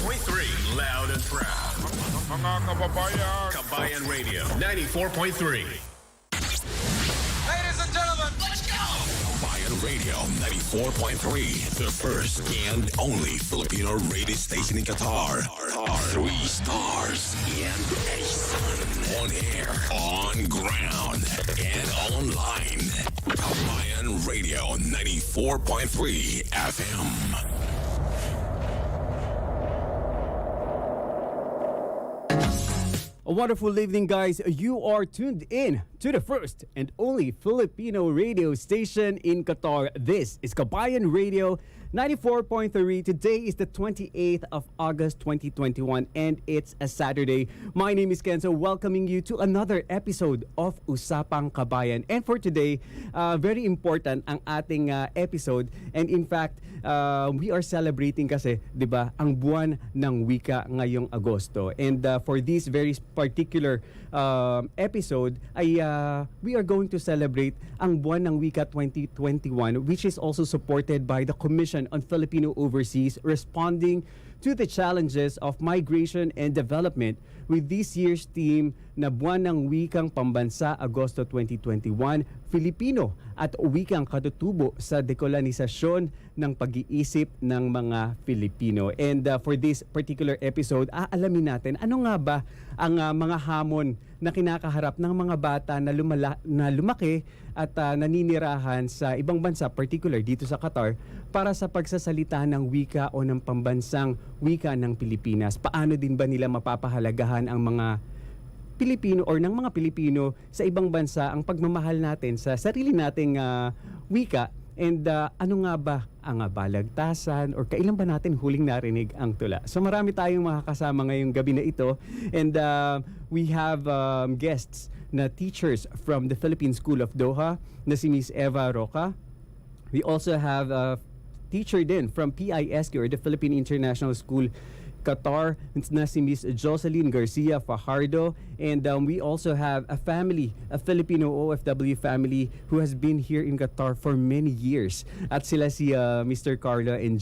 94.3 Loud and Proud. Mga kababayan, Qabayan Radio 94.3. Ladies and gentlemen, let's go! Qabayan Radio 94.3. The first and only Filipino radio station in Qatar. 3 stars and a sun. On air, on ground, and online. Qabayan Radio 94.3 FM. A wonderful evening, guys. You are tuned in to the first and only Filipino radio station in Qatar. This is Qabayan Radio 94.3. Today is the 28th of August 2021 and it's a Saturday. My name is Kenzo, welcoming you to another episode of Usapang Qabayan. And for today, very important ang ating episode. And in fact, we are celebrating kasi, 'di ba, ang buwan ng wika ngayong Agosto. And for this very particular episode ay we are going to celebrate ang buwan ng wika 2021, which is also supported by the Commission on Filipino Overseas, responding to the challenges of migration and development with this year's theme na Buwan ng Wikang Pambansa, Agosto 2021, Filipino at Wikang Katutubo sa dekolonisasyon ng pag-iisip ng mga Filipino. And for this particular episode, aalamin natin ano nga ba ang mga hamon na kinakaharap ng mga bata na lumaki at naninirahan sa ibang bansa, particular dito sa Qatar, para sa pagsasalita ng wika o ng pambansang wika ng Pilipinas. Paano din ba nila mapapahalagahan ang mga Pilipino or ng mga Pilipino sa ibang bansa ang pagmamahal natin sa sarili nating wika? And ano nga ba ang balagtasan or kailan ba natin huling narinig ang tula? So marami tayong makakasama ngayong gabi na ito. And we have guests na teachers from the Philippine School of Doha na si Miss Eva Roca. We also have a teacher din from PISQ or the Philippine International School Qatar na si Miss Jocelyn Garcia Fajardo. And we also have a family, a Filipino OFW family who has been here in Qatar for many years. At sila si Mr. Carlo and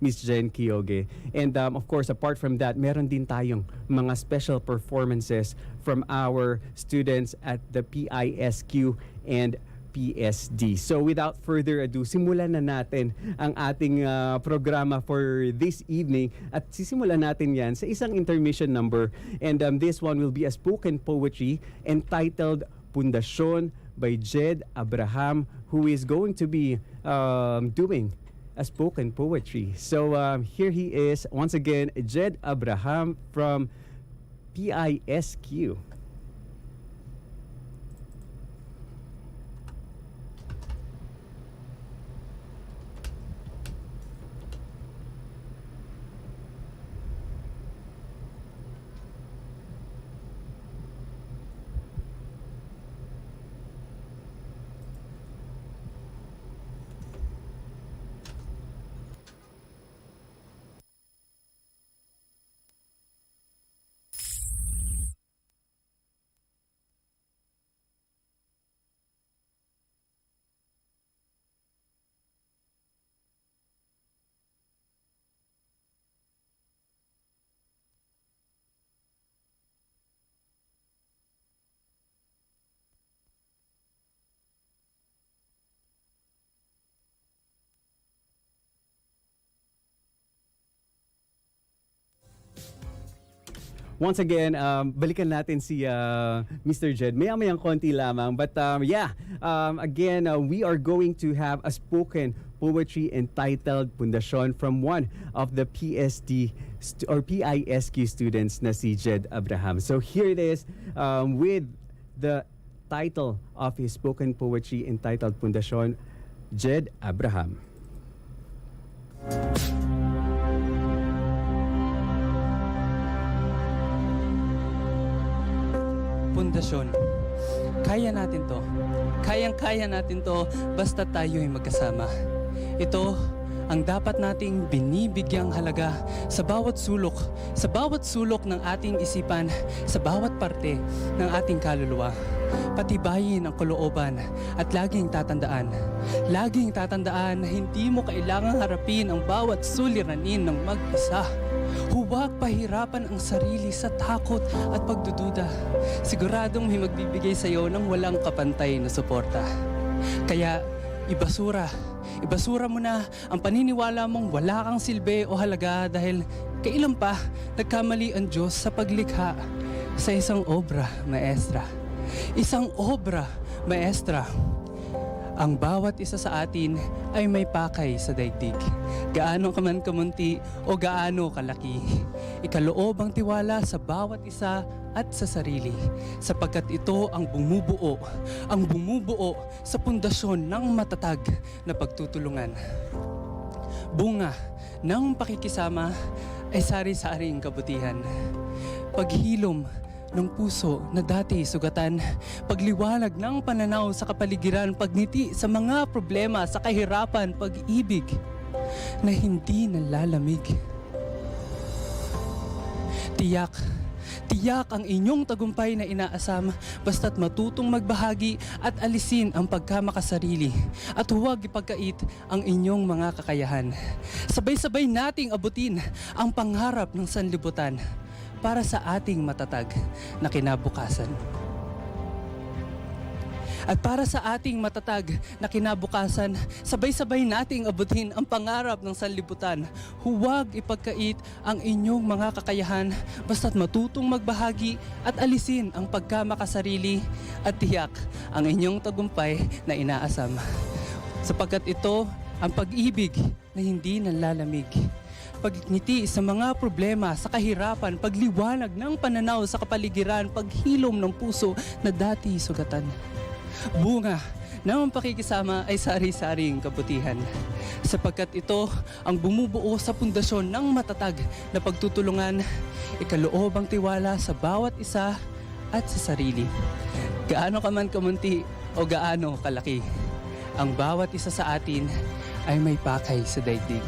Miss Jen Kyoge. And of course, apart from that, meron din tayong mga special performances from our students at the PISQ and PSD. So without further ado, simulan na natin ang ating programa for this evening at sisimulan natin yan sa isang intermission number, and this one will be a spoken poetry entitled Pundasyon by Jed Abraham, who is going to be doing a spoken poetry. So here he is once again, Jed Abraham from PISQ. Once again, balikan natin si Mr. Jed. Maya-mayang konti lamang. But again, we are going to have a spoken poetry entitled Pundasyon from one of the PSD or PISQ students na si Jed Abraham. So here it is with the title of his spoken poetry entitled Pundasyon, Jed Abraham. Pundasyon. Kaya natin to. Kayang-kaya natin to basta tayo'y magkasama. Ito ang dapat nating binibigyang halaga sa bawat sulok ng ating isipan, sa bawat parte ng ating kaluluwa. Patibayin ang kalooban at laging tatandaan na hindi mo kailangang harapin ang bawat suliranin ng mag-isa. Huwag pahirapan ang sarili sa takot at pagdududa. Siguradong may magbibigay sa iyo ng walang kapantay na suporta. Kaya ibasura mo na ang paniniwala mong wala kang silbi o halaga dahil kailan pa nagkamali ang Diyos sa paglikha sa isang obra maestra. Isang obra maestra. Ang bawat isa sa atin ay may pakay sa daigdig. Gaano ka man kamunti o gaano kalaki. Ikaloob ang tiwala sa bawat isa at sa sarili, sapagkat ito ang bumubuo sa pundasyon ng matatag na pagtutulungan. Bunga ng pakikisama ay sari-saring kabutihan. Paghilom ng puso na dati sugatan, pagliwanag ng pananaw sa kapaligiran, pagniti sa mga problema, sa kahirapan, pag-ibig na hindi nalalamig. Tiyak ang inyong tagumpay na inaasam basta't matutong magbahagi at alisin ang pagkamakasarili at huwag ipagkait ang inyong mga kakayahan. Sabay-sabay nating abutin ang pangarap ng sanlibutan para sa ating matatag na kinabukasan. At para sa ating matatag na kinabukasan, sabay-sabay nating abutin ang pangarap ng sanlibutan. Huwag ipagkait ang inyong mga kakayahan basta't matutong magbahagi at alisin ang pagkamakasarili at tiyak ang inyong tagumpay na inaasam. Sapagkat ito ang pag-ibig na hindi nalalamig. Pagngiti sa mga problema, sa kahirapan, pagliwanag ng pananaw sa kapaligiran, paghilom ng puso na dati sugatan. Bunga ng pakikisama ay sari-saring kabutihan, sapagkat ito ang bumubuo sa pundasyon ng matatag na pagtutulungan, ikaloob ang tiwala sa bawat isa at sa sarili. Gaano ka man kamunti o gaano kalaki, ang bawat isa sa atin ay may pakay sa daigdig.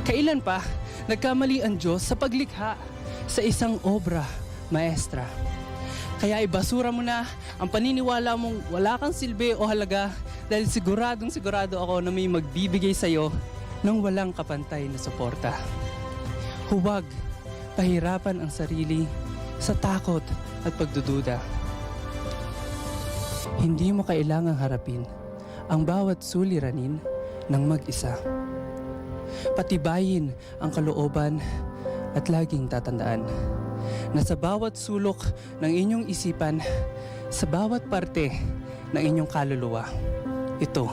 Kailan pa nagkamali ang Diyos sa paglikha sa isang obra maestra? Kaya ibasura mo na ang paniniwala mong wala kang silbi o halaga dahil sigurado ako na may magbibigay sa iyo ng walang kapantay na suporta. Huwag pahirapan ang sarili sa takot at pagdududa. Hindi mo kailangang harapin ang bawat suliranin ng mag-isa. Patibayin ang kalooban at laging tatandaan na sa bawat sulok ng inyong isipan, sa bawat parte ng inyong kaluluwa, ito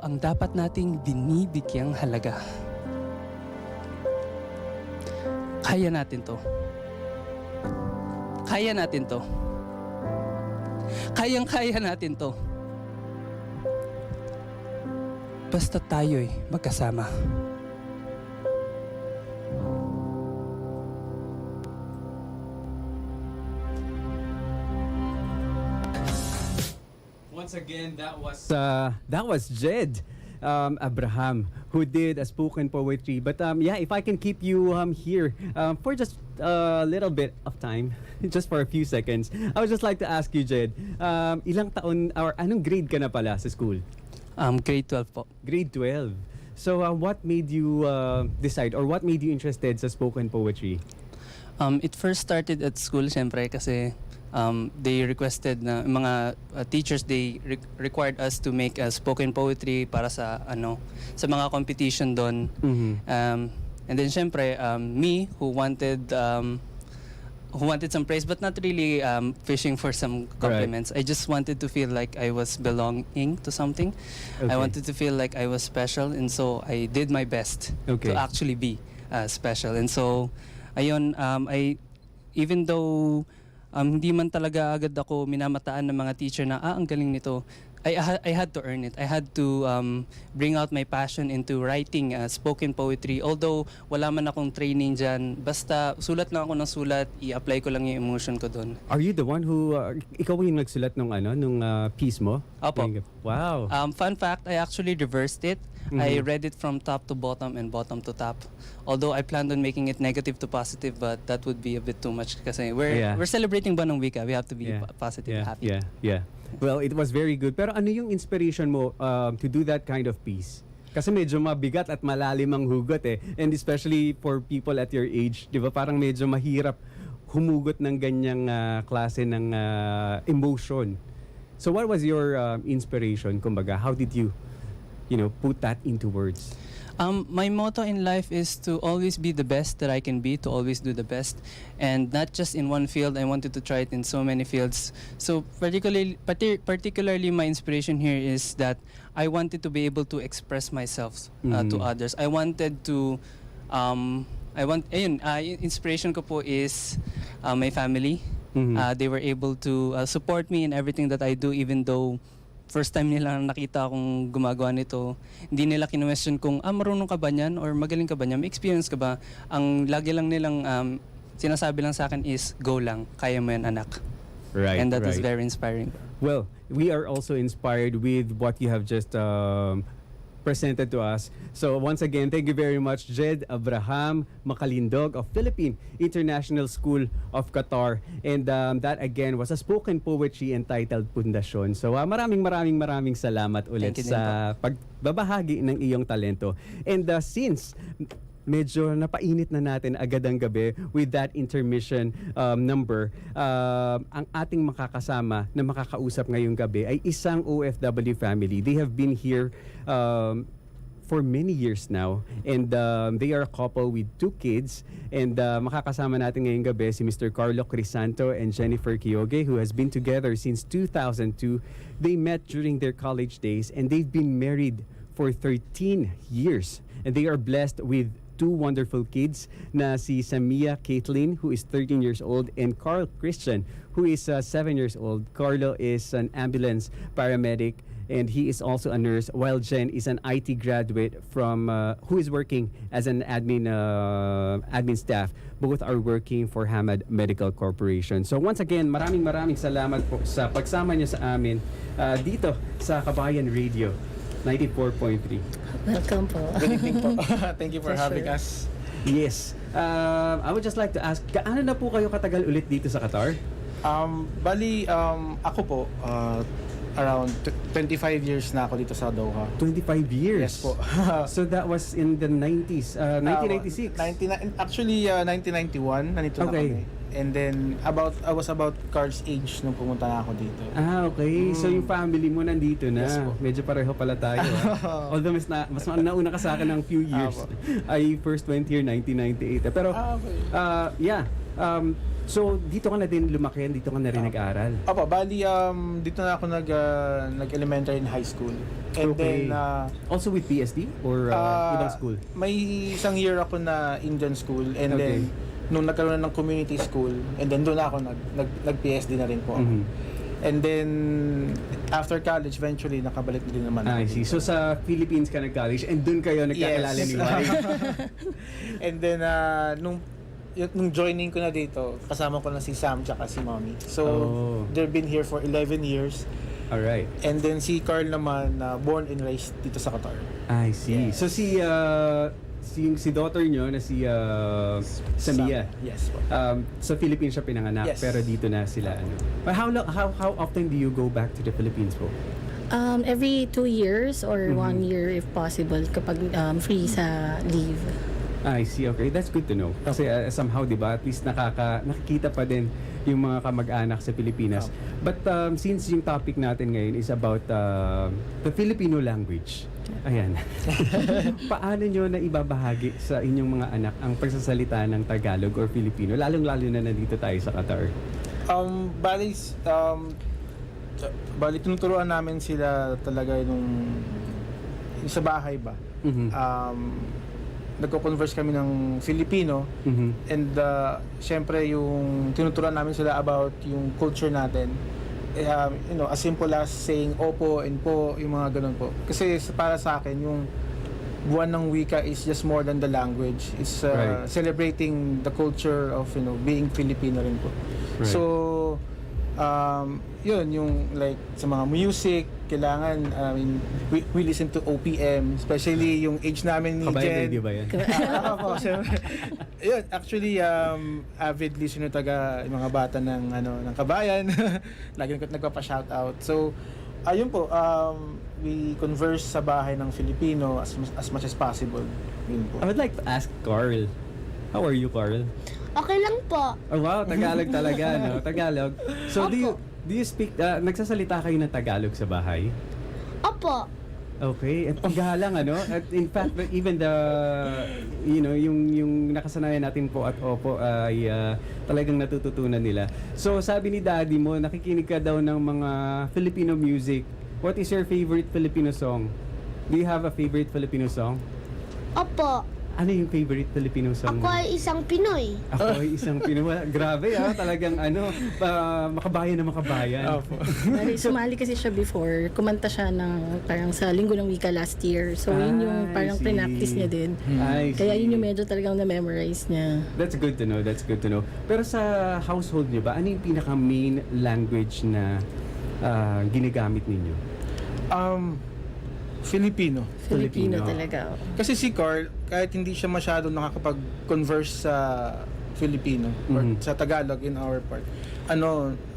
ang dapat nating binibigyang halaga. Kaya natin to. Kaya natin to. Kayang-kaya natin to. Basta tayo'y magkasama. Once again, that was Jed Abraham, who did a spoken poetry. But yeah, if I can keep you here for just a little bit of time, just for a few seconds, I would just like to ask you, Jed, ilang taon or anong grade ka na pala sa school? Grade 12 po. Grade 12. So what made you decide or what made you interested sa spoken poetry? It first started at school, syempre, kasi they requested na mga teachers, they required us to make a spoken poetry para sa mga competition doon. Mm-hmm. And then syempre, me who wanted some praise but not really fishing for some compliments. Right. I just wanted to feel like I was belonging to something. Okay. I wanted to feel like I was special, and so I did my best Okay. to actually be special. And so ayun, even though hindi man talaga agad ako minamataan ng mga teacher na ang galing nito, I had to earn it. I had to bring out my passion into writing spoken poetry. Although wala man akong training dyan, basta sulat lang ako ng sulat, i-apply ko lang yung emotion ko doon. Are you the one who ikaw yung nagsulat nung piece mo? Opo. Wow. Fun fact, I actually reversed it. I read it from top to bottom and bottom to top. Although I planned on making it negative to positive, but that would be a bit too much kasi we're celebrating Buwan ng Wika. We have to be positive, happy. Yeah. Well, it was very good. Pero ano yung inspiration mo to do that kind of piece? Kasi medyo mabigat at malalim ang hugot eh. And especially for people at your age, di ba? Parang medyo mahirap humugot ng ganyang klase ng emotion. So what was your inspiration? Kumbaga, how did you put that into words? My motto in life is to always be the best that I can be, to always do the best, and not just in one field. I wanted to try it in so many fields. So particularly my inspiration here is that I wanted to be able to express myself to others. I wanted to, inspiration ko po is my family. They were able to support me in everything that I do, even though first time nila nakita akong gumagawa nito, hindi nila kinwestiyon kung marunong ka ba niyan or magaling ka ba niyan, may experience ka ba. Ang lagi lang nilang sinasabi lang sa akin is, go lang, kaya mo yan anak. Right. And that is very inspiring. Well, we are also inspired with what you have just presented to us. So once again, thank you very much, Jed Abraham Makalindog of Philippine International School of Qatar. And that again was a spoken poetry entitled Pundasyon. So maraming salamat ulit sa pagbabahagi ng iyong talento. And since medyo napainit na natin agad ang gabi with that intermission number, ang ating makakasama na makakausap ngayong gabi ay isang OFW family. They have been here for many years now, and they are a couple with 2 kids. And makakasama natin ngayong gabi si Mr. Carlo Crisanto and Jennifer Kyoge, who has been together since 2002. They met during their college days, and they've been married for 13 years. And they are blessed with 2 wonderful kids na si Samia Caitlin, who is 13 years old, and Carl Christian, who is 7 years old. Carlo is an ambulance paramedic, and he is also a nurse, while Jen is an IT graduate from who is working as an admin staff. Both are working for Hamad Medical Corporation. So once again, maraming salamat po sa pagsama niyo sa amin dito sa Qabayan Radio 94.3. Welcome po. Good evening po. Thank you for having us. Yes. I would just like to ask, gaano na po kayo katagal ulit dito sa Qatar? Ako po, around 25 years na ako dito sa Doha. 25 years? Yes po. So that was in the 90s, 1996? 1991, nandito na kami. And then, I was about Carl's age nung pumunta na ako dito. Okay. So yung family mo nandito na. Yes po. Medyo pareho pala tayo. Although mas nauna ka sa akin ng few years. I first went here 1998. Pero, okay. So dito ka na din lumaki, dito ka na rin nag-aral? Bali, dito na ako nag-elementary and high school. And then, also with PSD or ibang school? May isang year ako na Indian school, and then nung nagkaroon ng community school, and then doon ako nag-PSD na rin po. And then after college, eventually nakabalik din naman. I see. So sa Philippines ka nag-college, and doon kayo nagkakilala ni Wikang. And then nung joining ko na dito, kasama ko na si Sam tsaka si Mommy. So they've been here for 11 years. All right. And then si Carl naman, born and raised dito sa Qatar. I see. So si daughter nyo na si Samia. Yes po. Sa Philippines siya pinanganak, pero dito na sila. How often do you go back to the Philippines po? Every 2 years or 1 year if possible kapag free sa leave. I see. Okay, that's good to know. Kasi somehow, di ba, at least nakikita pa din yung mga kamag-anak sa Pilipinas. But since yung topic natin ngayon is about the Filipino language, ayan. Paano nyo na ibabahagi sa inyong mga anak ang pagsasalita ng Tagalog or Filipino, lalong-lalo na nandito tayo sa Qatar? Bali, tinuturuan namin sila talaga yung sa bahay ba. Nagko-converse kami ng Filipino, and syempre yung tinuturuan namin sila about yung culture natin. As simple as saying opo and po, yung mga ganun po. Kasi para sa akin, yung Buwan ng Wika is just more than the language. It's celebrating the culture of being Filipino rin po. Right. So yun yung like sa mga music, kailangan, I mean, we listen to OPM, especially yung age namin ni Kabayan Jen. radio ba yan? Ako, yun, actually, avid listener taga yung mga bata ng Kabayan. Lagi nagpapa-shoutout. So, ayun po, we converse sa bahay ng Filipino as much as possible. Yun po. I would like to ask Carl. How are you, Carl? Okay lang po. Oh, wow, Tagalog talaga, no? Tagalog. So, do you speak, nagsasalita kayo ng Tagalog sa bahay? Opo. Okay, at paggalang, ano? At in fact, even the, yung nakasanayan natin po at opo ay talagang natututunan nila. So, sabi ni daddy mo, nakikinig ka daw ng mga Filipino music. What is your favorite Filipino song? Do you have a favorite Filipino song? Opo. Ano yung favorite Filipino song? Ako ay isang Pinoy. Ako ay isang Pinoy. Grabe talagang makabayan na makabayan. Sumali kasi siya before. Kumanta siya ng parang sa Linggo ng Wika last year. So yun yung parang I see. practice niya din. I Kaya see. yun yung medyo talagang na-memorize niya. That's good to know. That's good to know. Pero sa household niyo ba, ano yung pinaka main language na ginagamit ninyo? Filipino. Filipino talaga. Kasi si Carl, kahit hindi siya masyado nakakapag-converse sa Filipino or sa Tagalog in our part,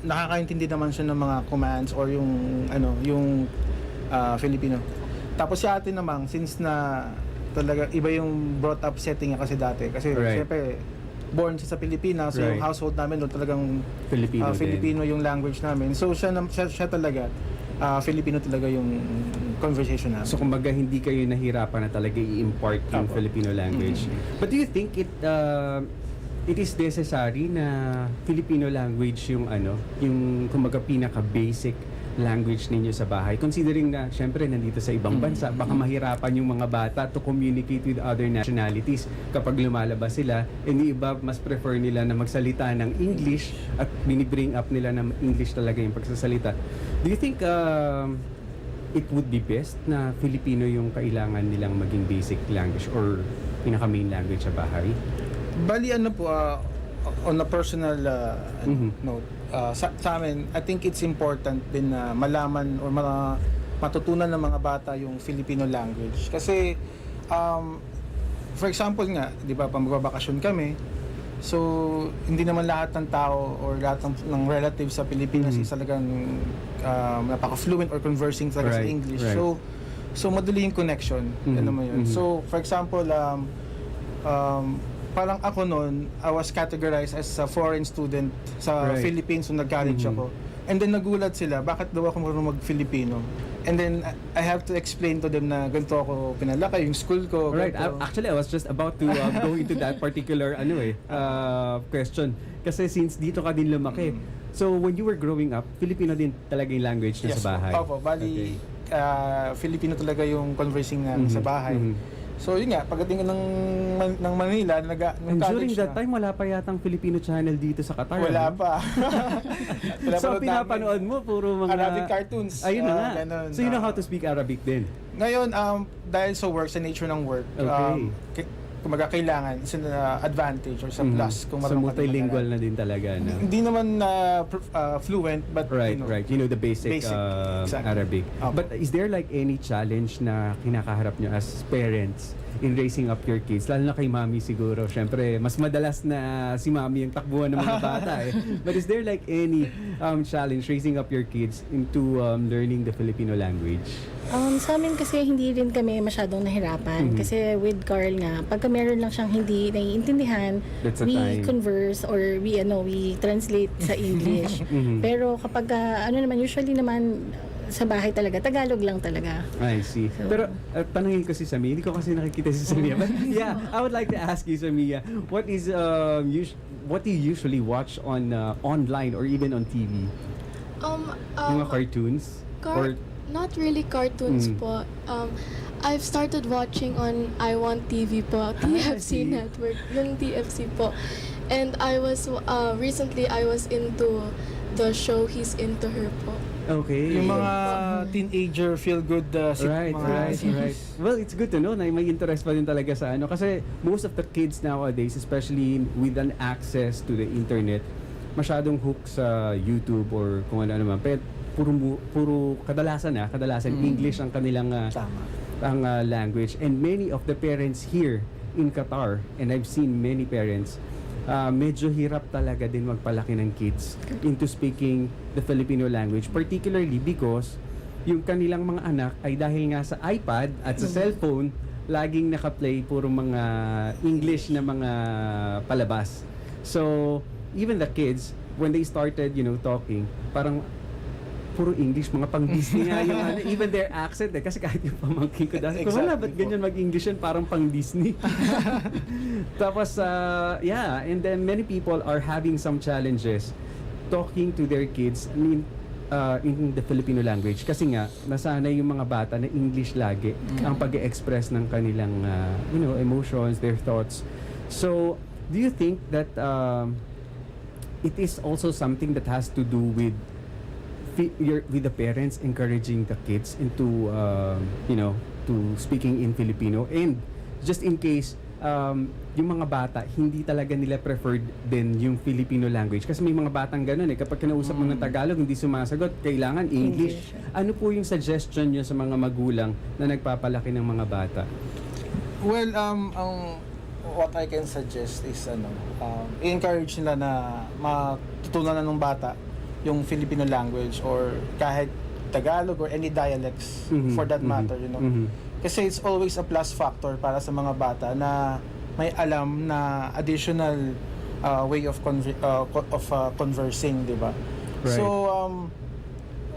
nakakaintindi naman siya ng mga commands or yung Filipino. Tapos si ate naman, since na talaga iba yung brought up setting niya kasi dati. Kasi syempre, born siya sa Pilipinas, so yung household namin doon talagang Filipino yung language namin. So siya talaga, Filipino talaga yung conversation namin. So kumbaga hindi kayo nahirapan na talaga i-impart yung Filipino language. But do you think it is necessary na Filipino language yung yung kumbaga pinaka-basic language ninyo sa bahay? Considering na syempre nandito sa ibang bansa, baka mahirapan yung mga bata to communicate with other nationalities kapag lumalabas sila. And yung iba mas prefer nila na magsalita ng English at binibring up nila na English talaga yung pagsasalita. Do you think it would be best na Filipino yung kailangan nilang maging basic language or pinaka-main language sa bahay? Bali po, on a personal note, sa amin, I think it's important din na malaman or matutunan ng mga bata yung Filipino language. Kasi, for example nga, di ba, pag magbabakasyon kami, so hindi naman lahat ng tao or lahat ng relatives sa Pilipinas is talagang napaka-fluent or conversing talaga sa English. Right. So madali yung connection. Yan naman yun. So, for example, parang ako noon, I was categorized as a foreign student sa Philippines nung nag-college ako. And then nagulat sila, bakit daw ako marunong mag-Filipino? And then I have to explain to them na ganito ako pinalaki, yung school ko. Right. Actually, I was just about to go into that particular question. Kasi since dito ka din lumaki, so when you were growing up, Filipino din talaga yung language na sa bahay? Opo, bali, Filipino talaga yung conversing namin sa bahay. So yun nga, pagdating ng Manila, And during that time, wala pa yatang Filipino channel dito sa Qatar. Wala pa. So pinapanood mo, puro mga Arabic cartoons. Ayun na nga. Ganun. So you know how to speak Arabic din? Ngayon, dahil sa work, sa nature ng work, kumaga kailangan, isa na advantage or sa plus kung so multilingual na din talaga, no? Hindi naman fluent, but right. You know the basic exactly. Arabic. But is there like any challenge na kinakaharap nyo as parents in raising up your kids? Lalo na kay mami siguro. Siyempre, mas madalas na si mami yung takbuhan ng mga bata eh. But is there like any challenge raising up your kids into learning the Filipino language? Sa amin kasi hindi rin kami masyadong nahirapan. Kasi with Carl nga, pagka meron lang siyang hindi naiintindihan, we converse or we translate sa English. Pero kapag usually naman sa bahay talaga, Tagalog lang talaga. I see. So, pero tanungin ko si Samia, hindi ko kasi nakikita si Samia. But yeah, I would like to ask you, Samia, what do you usually watch on online or even on TV? Mga cartoons? Or not really cartoons po. I've started watching on I Want TV po, TFC Network, yung TFC po. And I was recently I was into the show He's Into Her po. Okay. Yung mga teenager feel-good right. Well, it's good to know na may interest pa din talaga sa kasi most of the kids nowadays, especially with an access to the internet, masyadong hook sa YouTube or kung ano naman. puro kadalasan English ang kanilang Tama. language, and many of the parents here in Qatar, and I've seen many parents, medyo hirap talaga din magpalaki ng kids into speaking the Filipino language, particularly because yung kanilang mga anak ay dahil nga sa iPad at sa cellphone, laging nakaplay puro mga English na mga palabas. So even the kids, when they started, talking, parang puro English, mga pang Disney nga yung even their accent kasi kahit yung pamangkin ko dati, wala, ba't ganyan mag-English yan, parang pang Disney. Tapos, and then many people are having some challenges talking to their kids in the Filipino language kasi nga, nasanay yung mga bata na English lagi ang pag-express ng kanilang, emotions, their thoughts. So, do you think that it is also something that has to do with the parents encouraging the kids into to speaking in Filipino, and just in case yung mga bata hindi talaga nila preferred din yung Filipino language kasi may mga batang ganun kapag kinausap mo ng Tagalog hindi sumasagot, kailangan English. Ano po yung suggestion niyo sa mga magulang na nagpapalaki ng mga bata? Well, what I can suggest is i-encourage nila na matutunan na ng bata yung Filipino language or kahit Tagalog or any dialects for that matter, Kasi it's always a plus factor para sa mga bata na may alam na additional way of conversing, di ba? Right. So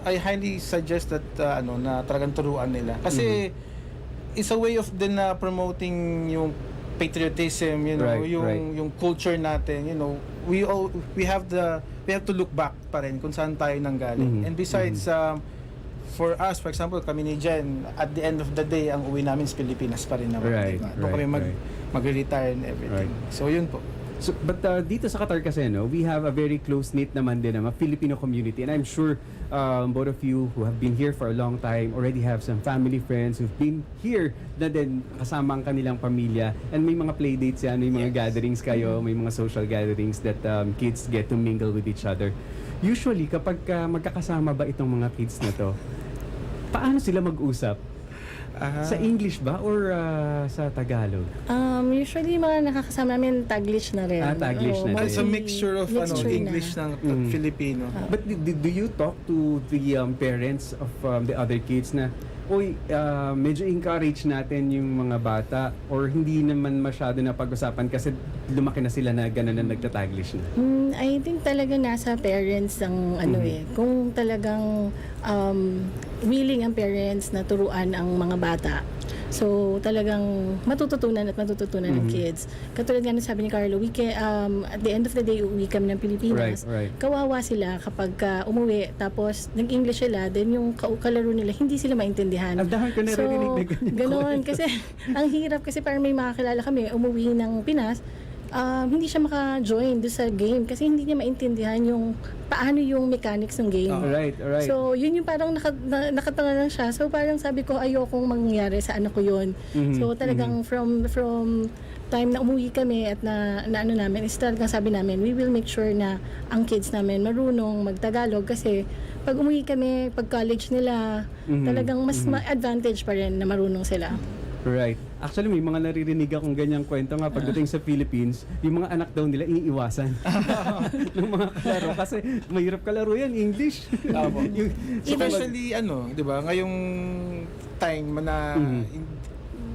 I highly suggest that na talagang turuan nila. Kasi it's a way of din promoting yung patriotism, yung culture natin, we have to look back pa rin kung saan tayo nanggaling. And besides, for us, for example, kami ni Jen, at the end of the day, ang uwi namin sa Pilipinas pa rin naman. Right, Diba? Doon kami mag-retire and everything. Right. So, yun po. So, but dito sa Qatar kasi, we have a very close-knit naman din na Filipino community, and I'm sure both of you who have been here for a long time already have some family friends who've been here na din kasama ang kanilang pamilya, and may mga playdates yan, may mga gatherings kayo, may mga social gatherings that kids get to mingle with each other. Usually, kapag magkakasama ba itong mga kids na to, paano sila mag-usap? Sa English ba or sa Tagalog? Usually mga nakakasama namin Taglish na rin. Taglish na rin. It's a mixture of English ng Filipino. But do you talk to the parents of the other kids na, medyo encourage natin yung mga bata, or hindi naman masyado na pag-usapan kasi lumaki na sila na gano'n na nagtataglish na? I think talaga nasa parents ang kung talagang willing ang parents na turuan ang mga bata. So talagang matututunan ng kids. Katulad nga ng sabi ni Carlo, at the end of the day, uwi kami ng Pilipinas. Right. Kawawa sila kapag umuwi, tapos nag-English sila, then yung kalaro nila, hindi sila maintindihan. Ang dahil ko narinig na ganyan. Ganon. Kasi ang hirap kasi parang may makakilala kami, umuwi ng Pinas, hindi siya maka-join doon sa game kasi hindi niya maintindihan yung paano yung mechanics ng game. Alright. So, yun yung parang nakatanga lang siya. So, parang sabi ko, ayokong mangyari sa anak ko yun. So, talagang from time na umuwi kami at na ano namin, is talagang sabi namin, we will make sure na ang kids namin marunong mag-Tagalog kasi pag umuwi kami, pag college nila, talagang mas ma-advantage pa rin na marunong sila. Right. Actually, may mga naririnig akong ganyang kwento nga pagdating sa Philippines, yung mga anak daw nila iniiwasan ng mga kalaro kasi mahirap kalaro yan, English. Especially, di ba, ngayong time na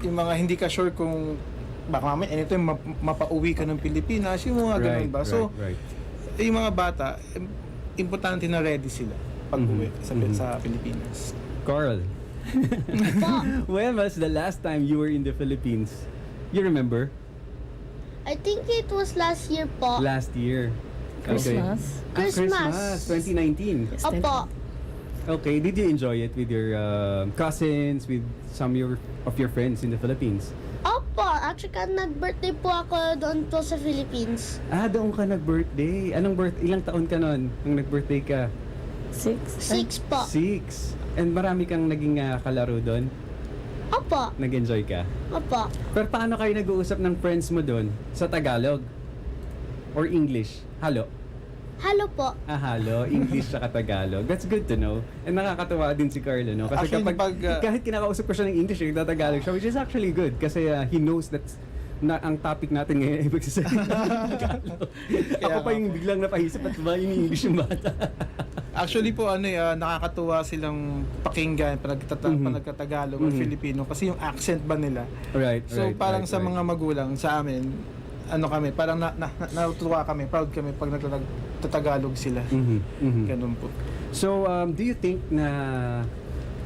yung mga hindi ka sure kung baka mamaya anytime mapauwi ka ng Pilipinas, yung mga ganun ba? So, yung mga bata, importante na ready sila pag uwi sa Pilipinas. Carl, when was the last time you were in the Philippines? You remember? I think it was last year po. Last year. Christmas. Christmas. 2019. Yes, Opo. Okay, did you enjoy it with your cousins, with some of your friends in the Philippines? Opo. Actually, nag-birthday po ako doon po sa Philippines. Doon ka nag-birthday. Ilang taon ka nun nung nag-birthday ka? 6 po. 6. And marami kang naging kalaro doon? Opo. Nag-enjoy ka? Opo. Pero paano kayo nag-uusap ng friends mo doon? Sa Tagalog? Or English? Halo? Halo po. Halo, English at Tagalog. That's good to know. And nakakatawa din si Carlo, no? Kasi Actually, kahit kinakausap ko siya ng English, nagtatagalog siya, which is actually good kasi he knows that ang topic natin ngayon ay magsasalita ng Tagalog. Ako pa yung biglang napahisip at ba yung English yung bata. Actually po, nakakatuwa silang pakinggan pag nagtatagalog or Filipino kasi yung accent ba nila. Right, So parang sa mga magulang sa amin, kami, parang natutuwa kami, proud kami pag nagtatagalog sila. Ganun po. So, do you think na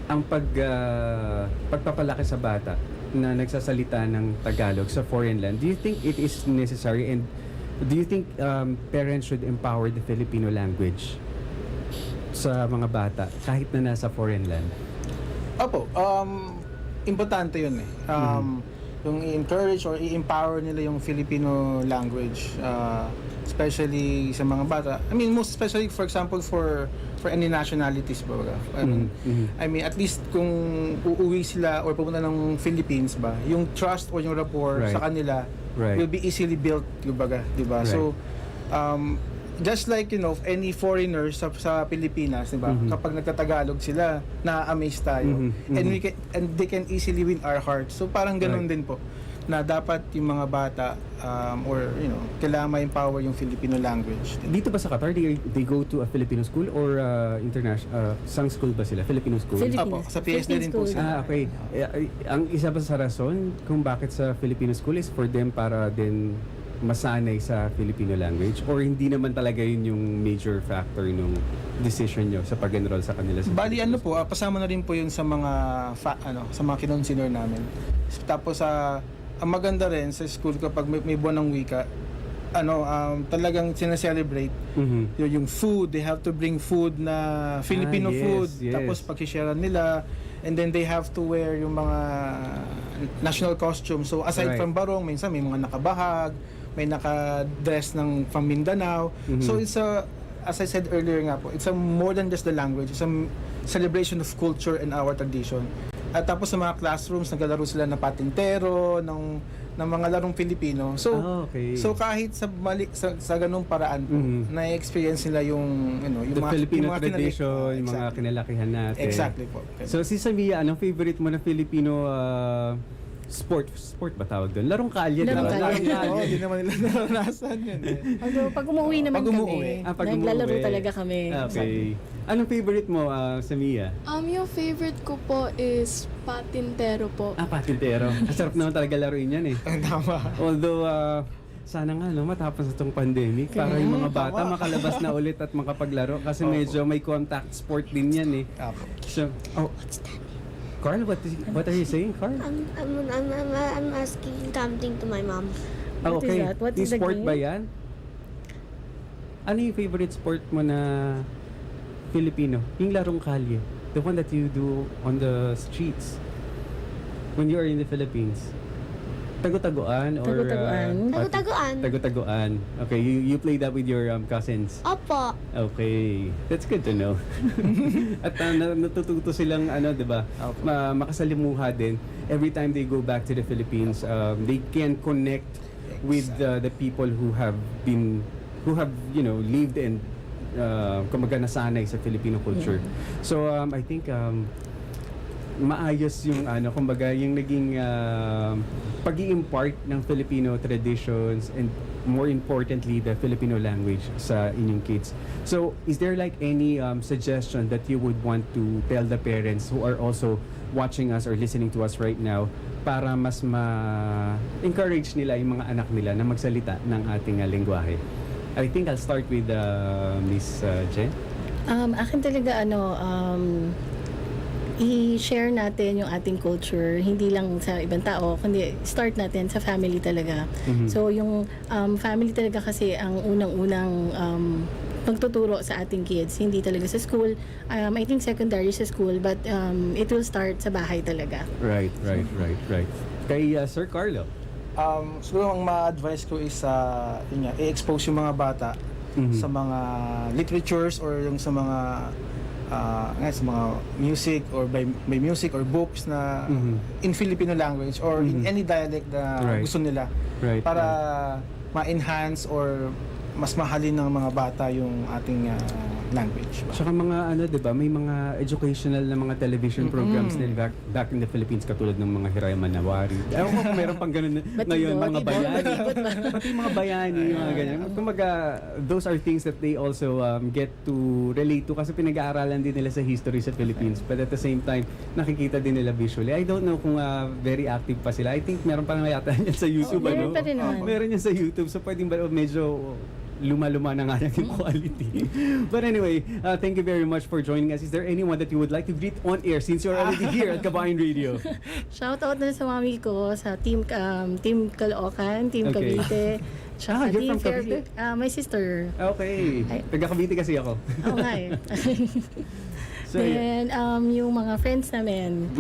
ang pagpapalaki sa bata na nagsasalita ng Tagalog sa foreign land, do you think it is necessary, and do you think parents should empower the Filipino language sa mga bata kahit na nasa foreign land? Opo, importante yun eh. Yung i-encourage or i-empower nila yung Filipino language, especially sa mga bata. I mean, most especially, for example, for any nationalities ba? I mean, at least kung uuwi sila or pupunta ng Philippines ba, yung trust or yung rapport sa kanila will be easily built, kumbaga, di ba? So, just like, any foreigners sa Pilipinas, di ba? Kapag nagtatagalog sila, na-amaze tayo. And they can easily win our hearts. So, parang ganun din po, na dapat yung mga bata kailangan ma-empower yung Filipino language. Dito ba sa Qatar, they go to a Filipino school or international, sang school ba sila? Filipino school? Apo, sa PSD din po sila. Okay. Ang isa ba sa rason kung bakit sa Filipino school is for them para din masanay sa Filipino language, or hindi naman talaga yun yung major factor nung decision nyo sa pag-enroll sa kanila? Bali pasama na rin po yun sa mga sa mga kinonsider namin. Tapos ang maganda rin sa school kapag may buwan ng wika, talagang sineselebrate yung food. They have to bring food na Filipino food. Tapos pag-sharean nila, and then they have to wear yung mga national costume. So aside from barong, minsan may mga nakabahag, may naka-dress ng from Mindanao. So it's as I said earlier nga po, it's more than just the language. It's a celebration of culture and our tradition. At tapos sa mga classrooms, naglalaro sila ng patintero, ng mga larong Filipino. So so kahit sa ganung paraan po, na-experience nila yung the Filipino tradition, yung mga kinalakihan natin. Exactly po. So si Samia, anong favorite mo na Filipino sport ba tawag doon? Larong kalye, diba? Larong kalye. Hindi naman nila naranasan yun eh. Although, pag umuwi naman kami, naglalaro talaga kami. Okay. Anong favorite mo, Samia? Yung favorite ko po is patintero po. Patintero. Sarap naman talaga laruin yan eh. Tama. Although, sana nga matapos itong pandemic para yung mga bata makalabas na ulit at makapaglaro kasi medyo may contact sport din yan eh. So, What's that? Carl, what are you saying, Carl? I'm asking something to my mom. Okay. What Yung is the sport game? ba yan? Ano yung favorite sport mo na Filipino? Yung larong kalye. The one that you do on the streets when you are in the Philippines. Tagu-taguan or Tagu-taguan. Tagu-taguan. Okay, you play that with your cousins. Opo. Okay, that's good to know. At natututo silang 'di ba? Makasalimuha din every time they go back to the Philippines. They can connect with the people who have lived and kumaga nasanay sa Filipino culture. So I think maayos yung kumbaga yung naging pag-i-impart ng Filipino traditions and more importantly the Filipino language sa inyong kids. So is there like any suggestion that you would want to tell the parents who are also watching us or listening to us right now para mas ma-encourage nila yung mga anak nila na magsalita ng ating lengguwahe? I think I'll start with Miss Jen. Akin talaga i-share natin yung ating culture, hindi lang sa ibang tao, kundi start natin sa family talaga. So yung family talaga kasi ang unang-unang pagtuturo sa ating kids, hindi talaga sa school. I think secondary sa school, but it will start sa bahay talaga. Right. Kay Sir Carlo? Siguro ang ma-advise ko is i-expose yung mga bata sa mga literatures or yung sa mga music or by music or books na in Filipino language or in any dialect na gusto nila para ma-enhance or mas mahalin ng mga bata yung ating language. Tsaka mga ano, 'di ba? May mga educational na mga television programs din back in the Philippines katulad ng mga Hiraya Manawari. Ewan ko kung meron pang ganun ngayon, mga bayani. Pati mga bayani, mga ganyan. Kumaga, those are things that they also get to relate to kasi pinag-aaralan din nila sa history sa Philippines. But at the same time, nakikita din nila visually. I don't know kung very active pa sila. I think meron pa naman yata yan sa YouTube. Meron pa rin naman. Meron yan sa YouTube. So pwedeng medyo luma-luma na nga yung quality. But anyway, thank you very much for joining us. Is there anyone that you would like to greet on air since you're already here at Qabayan Radio? Shout out na sa mami ko sa team Caloocan, team Cavite. Ah, you're from Cavite? My sister. Okay. Taga-Cavite kasi ako. Oo nga eh. So, Then, yung mga friends namin,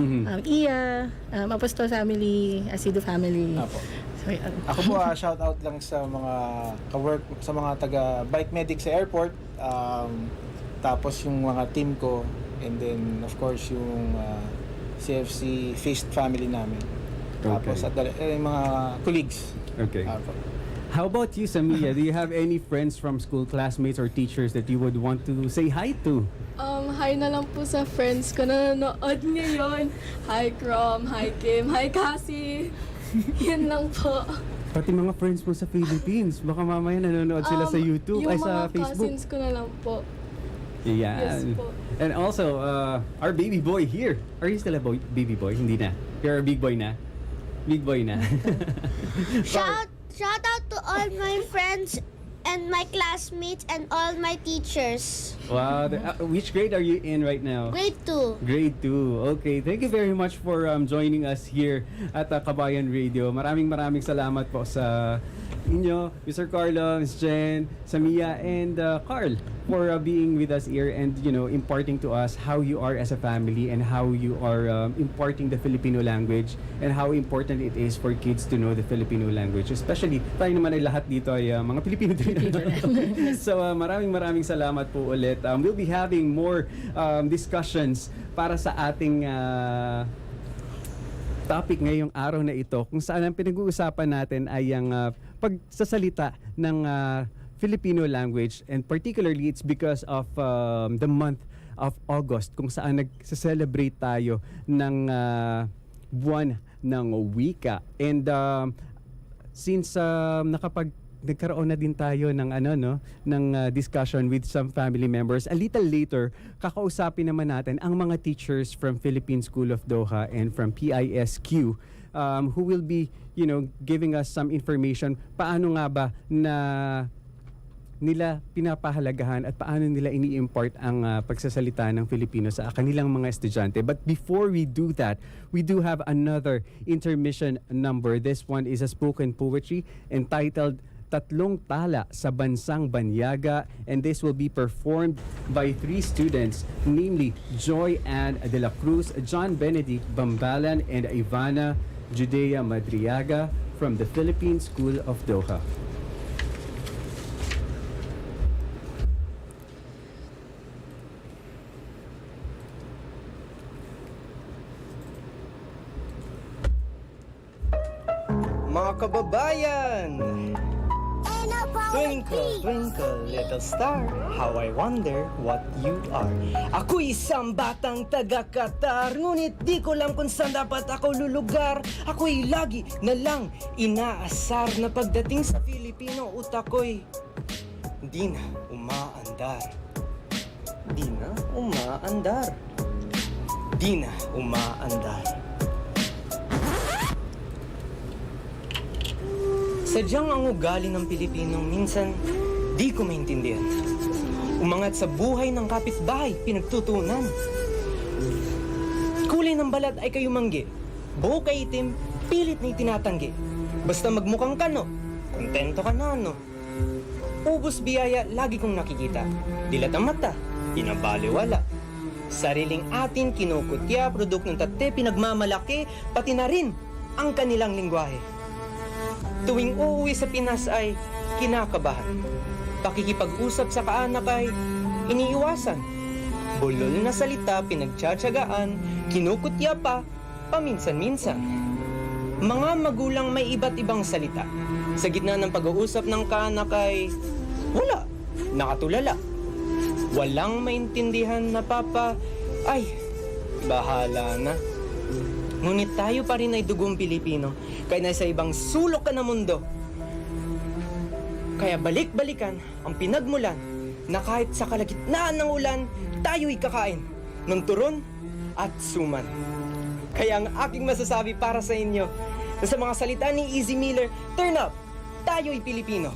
Iya, Apostol family, Asido family. Apo. So, Ako po, shout out lang sa mga ka-work, sa mga taga-bike medic sa airport. Tapos yung mga team ko. And then, of course, yung CFC Feast family namin. Tapos, at yung mga colleagues. Okay. Apo. How about you, Samia? Do you have any friends from school, classmates, or teachers that you would want to say hi to? Hi na lang po sa friends ko na nanonood ngayon. Hi Crom, hi Kim, hi Cassie. Yan lang po. Pati mga friends mo sa Philippines. Baka mamaya nanonood sila sa YouTube ay sa Facebook. Yung mga cousins ko na lang po. Yeah. Yes po. And also, our baby boy here. Are you still a baby boy? Hindi na. You're a big boy na. Big boy na. Shout out to all my friends and my classmates and all my teachers. Wow. Which grade are you in right now? Grade 2. Grade 2. Okay. Thank you very much for joining us here at Qabayan Radio. Maraming salamat po sa inyo, Mr. Carlo, Ms. Jen, Samia, and Carl for being with us here and, you know, imparting to us how you are as a family and how you are imparting the Filipino language and how important it is for kids to know the Filipino language. Especially, tayo naman ay lahat dito ay mga Pilipino din. So, maraming salamat po ulit. We'll be having more discussions para sa ating topic ngayong araw na ito kung saan ang pinag-uusapan natin ay ang pagsasalita ng Filipino language, and particularly it's because of the month of August kung saan nagse-celebrate tayo ng buwan ng wika. And since nagkaroon na din tayo ng ng discussion with some family members. A little later, kakausapin naman natin ang mga teachers from Philippine School of Doha and from PISQ who will be, you know, giving us some information paano nga ba na nila pinapahalagahan at paano nila ini-impart ang pagsasalita ng Filipino sa kanilang mga estudyante. But before we do that, we do have another intermission number. This one is a spoken poetry entitled Tatlong Tala sa Bansang Banyaga, and this will be performed by 3 students, namely Joy Ann de la Cruz, John Benedict Bambalan, and Ivana Judea Madriaga from the Philippine School of Doha. Mga kababayan! Twinkle, twinkle, little star, how I wonder what you are. Ako'y isang batang taga-Qatar, ngunit di ko lang kung saan dapat ako lulugar. Ako'y lagi na lang inaasar na pagdating sa Filipino, utak ko'y di na umaandar. Di na umaandar. Di na umaandar. Sadyang ang ugali ng Pilipino minsan di ko maintindihan. Umangat sa buhay ng kapitbahay, pinagtutunan. Kulay ng balat ay kayumanggi. Buhok ay itim, pilit na itinatanggi. Basta magmukhang kano, kontento ka na no. Ubus biyaya, lagi kong nakikita. Dilat ang mata, pinabaliwala. Sariling atin kinukutya, produkto ng tate, pinagmamalaki, pati na rin ang kanilang lingwahe. Tuwing uuwi sa Pinas ay kinakabahan. Pakikipag-usap sa kaanak ay iniiwasan. Bulol na salita, pinagtsatsagaan, kinukutya pa, paminsan-minsan. Mga magulang may iba't ibang salita. Sa gitna ng pag-uusap ng kaanak ay Wala. Nakatulala. Walang maintindihan na papa. Ay, bahala na. Ngunit tayo pa rin ay dugong Pilipino. Kaya nasa ibang sulok ka ng mundo. Kaya balik-balikan ang pinagmulan na kahit sa kalagitnaan ng ulan, tayo'y kakain ng turon at suman. Kaya ang aking masasabi para sa inyo na sa mga salita ni Easy Miller, turn up! Tayo'y Pilipino.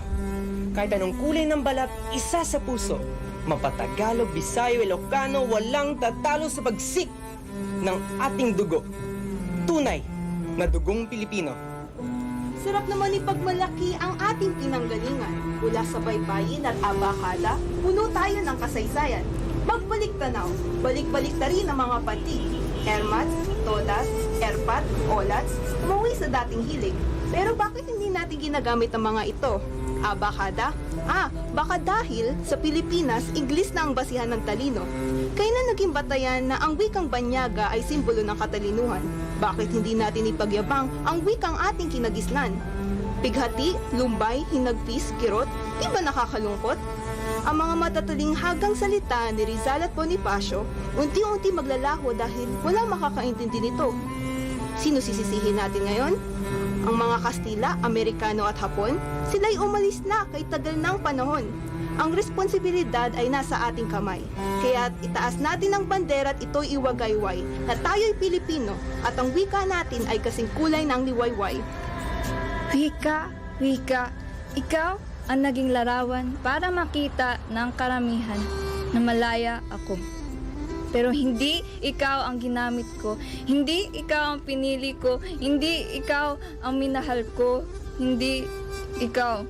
Kahit anong kulay ng balat, isa sa puso. Mapatagalog, Bisayo, Ilocano, walang tatalo sa pagsik ng ating dugo. Tunay na dugong Pilipino. Sarap naman ipagmalaki ang ating pinanggalingan. Mula sa baybayin at abakada, puno tayo ng kasaysayan. Magbalik tanaw, balik-balik na rin ang mga pati. Ermats, todas, erpat, olats, umuwi sa dating hilig. Pero bakit hindi natin ginagamit ang mga ito? Abakada? Baka dahil sa Pilipinas, Ingles na ang basihan ng talino. Kaya na naging batayan na ang wikang banyaga ay simbolo ng katalinuhan. Bakit hindi natin ipagyabang ang wikang ating kinagisnan? Pighati, lumbay, hinagpis, kirot, di ba nakakalungkot? Ang mga matatalinhagang salita ni Rizal at Bonifacio, unti-unti maglalaho dahil wala makakaintindi nito. Sino sisisihin natin ngayon? Ang mga Kastila, Amerikano at Hapon, sila'y umalis na kay tagal ng panahon. Ang responsibilidad ay nasa ating kamay. Kaya itaas natin ang bandera at ito'y iwagayway na tayo'y Pilipino at ang wika natin ay kasing kulay ng liwayway. Wika, wika, ikaw ang naging larawan para makita ng karamihan na malaya ako. Pero hindi ikaw ang ginamit ko, hindi ikaw ang pinili ko, hindi ikaw ang minahal ko, hindi ikaw.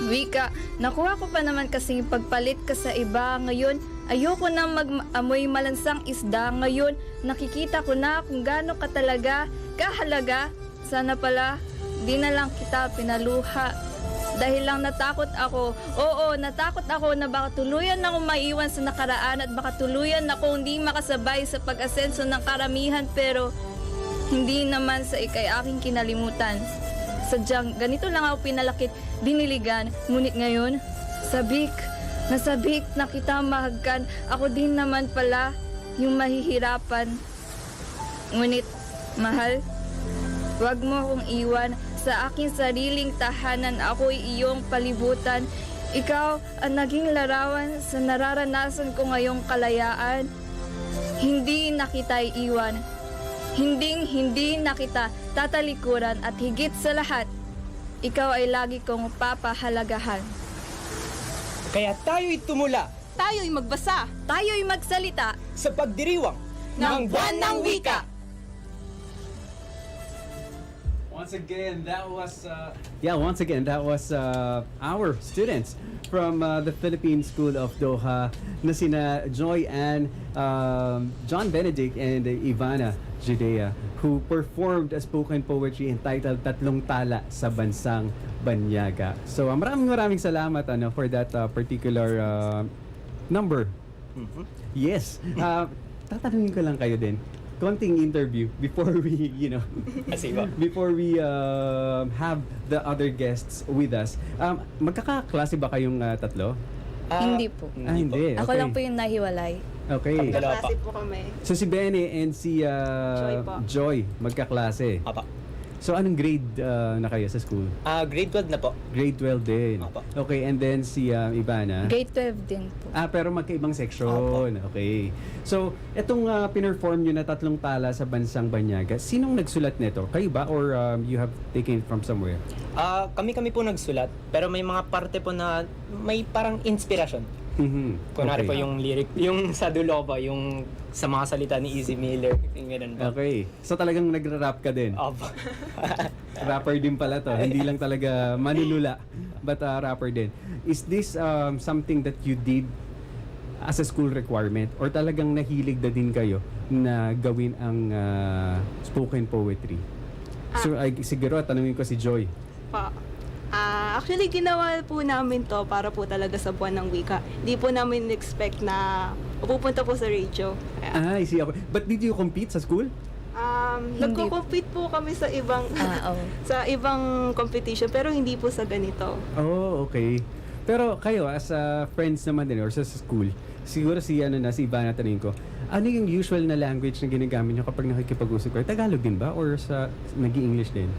Wika, nakuha ko pa naman kasing pagpalit ka sa iba. Ngayon, ayoko na mag-amoy malansang isda. Ngayon, nakikita ko na kung gaano ka talaga kahalaga. Sana pala, di na lang kita pinaluha. Dahil lang natakot ako. Oo, natakot ako na baka tuluyan na akong maiwan sa nakaraan at baka tuluyan na akong hindi makasabay sa pag-asenso ng karamihan, pero hindi naman sa ikay aking kinalimutan. Sadyang ganito lang ako pinalakit, diniligan, ngunit ngayon, sabik na kita mahagkan. Ako din naman pala yung mahihirapan. Ngunit, mahal, wag mo akong iwan. Sa aking sariling tahanan, ako'y iyong palibutan. Ikaw ang naging larawan sa nararanasan ko ngayong kalayaan. Hindi na kita iiwan. Hindi na kita tatalikuran at higit sa lahat, ikaw ay lagi kong papahalagahan. Kaya tayo'y tumula. Tayo'y magbasa. Tayo'y magsalita Sa pagdiriwang ng Buwan ng Wika. Once again, that was our students from the Philippine School of Doha na sina Joy Ann, John Benedict, and Ivana Judea, who performed a spoken poetry entitled Tatlong Tala sa Bansang Banyaga. So maraming salamat for that particular number. Mm-hmm. Yes. Tatanungin ko lang kayo din. Konting interview before we, before we have the other guests with us. Magkakaklase ba kayong tatlo? Hindi po. Hindi. Ako lang po yung nahiwalay. Okay. Kaklase po kami. So si Bene and si Joy, magkaklase. Apa. So anong grade na kayo sa school? Grade 12 na po. Grade 12 din. Apa. Okay, and then si Ivana? Grade 12 din po. Pero magkaibang section. Okay. So, etong pinerform nyo na Tatlong Tala sa Bansang Banyaga, sinong nagsulat nito? Kayo ba or you have taken it from somewhere? Kami po nagsulat, pero may mga parte po na may parang inspirasyon. Mm-hmm. Kunwari po yung lyric, yung sa dulo pa, yung sa mga salita ni Easy Miller, yung ganun ba? Okay. So talagang nagra-rap ka din? Opo. Rapper din pala to. Hindi lang talaga manunula, but rapper din. Is this something that you did as a school requirement or talagang nahilig na din kayo na gawin ang spoken poetry? So siguro tanungin ko si Joy. Actually, ginawa po namin to para po talaga sa Buwan ng Wika. Hindi po namin expect na pupunta po sa radio. I see. Okay. But did you compete sa school? Nagko-compete po kami sa ibang sa ibang competition pero hindi po sa ganito. Oh, okay. Pero kayo, as friends naman din, or sa school, siguro si Ivan na tanongin ko, ano yung usual na language na ginagamit nyo kapag nakikipag-usap kayo? Tagalog din ba? Or nag-i-English din?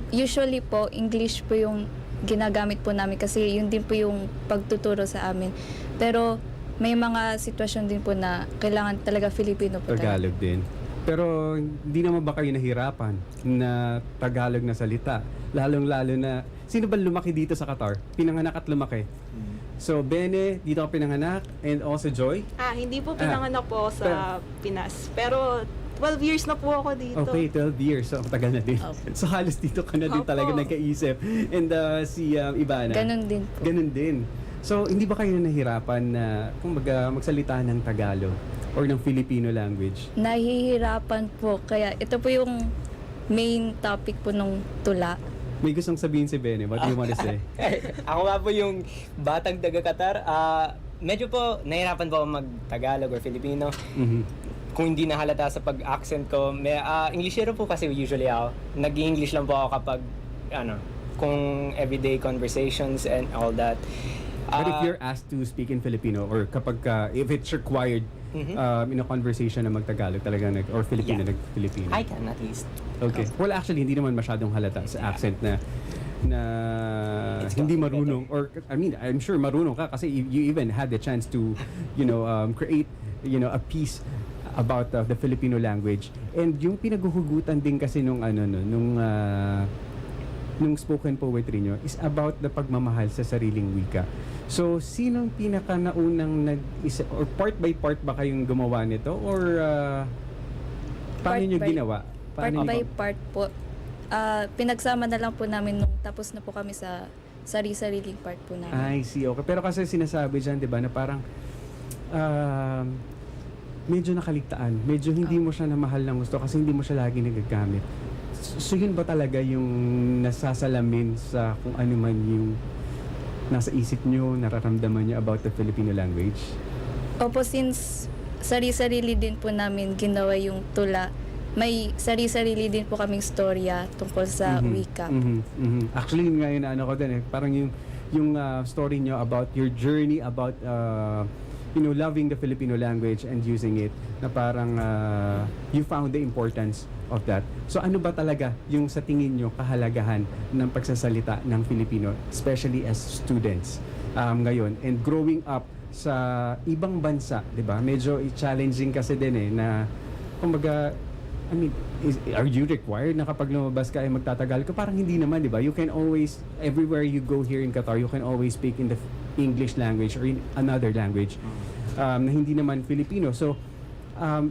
Usually po, English po yung ginagamit po namin kasi yun din po yung pagtuturo sa amin. Pero may mga sitwasyon din po na kailangan talaga Filipino po Tagalog din. Pero hindi naman ba kayo nahirapan na Tagalog na salita? Lalong-lalo na, sino ba lumaki dito sa Qatar? Pinanganak at lumaki. So, Bene, dito ka pinanganak, and also Joy? Hindi po pinanganak po ako sa Pinas. Pero 12 years na po ako dito. Okay, 12 years. So, tagal na din. So, halos dito ka na din talaga nagkaisip. And si Ivana? Ganun din po. Ganun din. So, hindi ba kayo nahihirapan na kumbaga magsalita ng Tagalog or ng Filipino language? Nahihirapan po. Kaya ito po yung main topic po nung tula. May gustong sabihin si Bene. What do you want to say? Ako nga po yung batang taga-Qatar. Medyo po nahirapan po ako mag-Tagalog or Filipino. Kung hindi nahalata sa pag-accent ko, Englishero po kasi usually ako. Nag-English lang po ako kapag, kung everyday conversations and all that. But if you're asked to speak in Filipino or kapag, if it's required in a conversation na mag-Tagalog talaga or Filipino nag-Filipino? I can at least. Okay. Well, actually, hindi naman masyadong halata sa accent na hindi marunong. Or, I mean, I'm sure marunong ka kasi you even had the chance to, create, a piece about the Filipino language. And yung pinaguhugutan din kasi nung spoken poetry nyo is about the pagmamahal sa sariling wika. So, sinong pinaka naunang or part by part ba kayong gumawa nito? Or paano nyo ginawa? Part by part po. Pinagsama na lang po namin nung tapos na po kami sa sariling part po namin. I see, okay. Pero kasi sinasabi dyan, di ba, na parang medyo nakaligtaan. Medyo hindi mo siya na mahal ng gusto kasi hindi mo siya lagi nagagamit. So yun ba talaga yung nasasalamin sa kung ano man yung nasa isip nyo, nararamdaman nyo about the Filipino language? Opo, since sarili-sarili din po namin ginawa yung tula, may sarili-sarili din po kaming storya tungkol sa wika. Actually, yun nga yun ko din eh. Parang yung story nyo about your journey, about loving the Filipino language and using it, na parang you found the importance of that. So ano ba talaga yung sa tingin nyo kahalagahan ng pagsasalita ng Filipino, especially as students ngayon and growing up sa ibang bansa, 'di ba? Medyo challenging kasi din eh na kumbaga, I mean, are you required na kapag lumabas ka ay magtatagal ka? Parang hindi naman, 'di ba? You can always, everywhere you go here in Qatar, you can always speak in the English language or in another language na hindi naman Filipino. So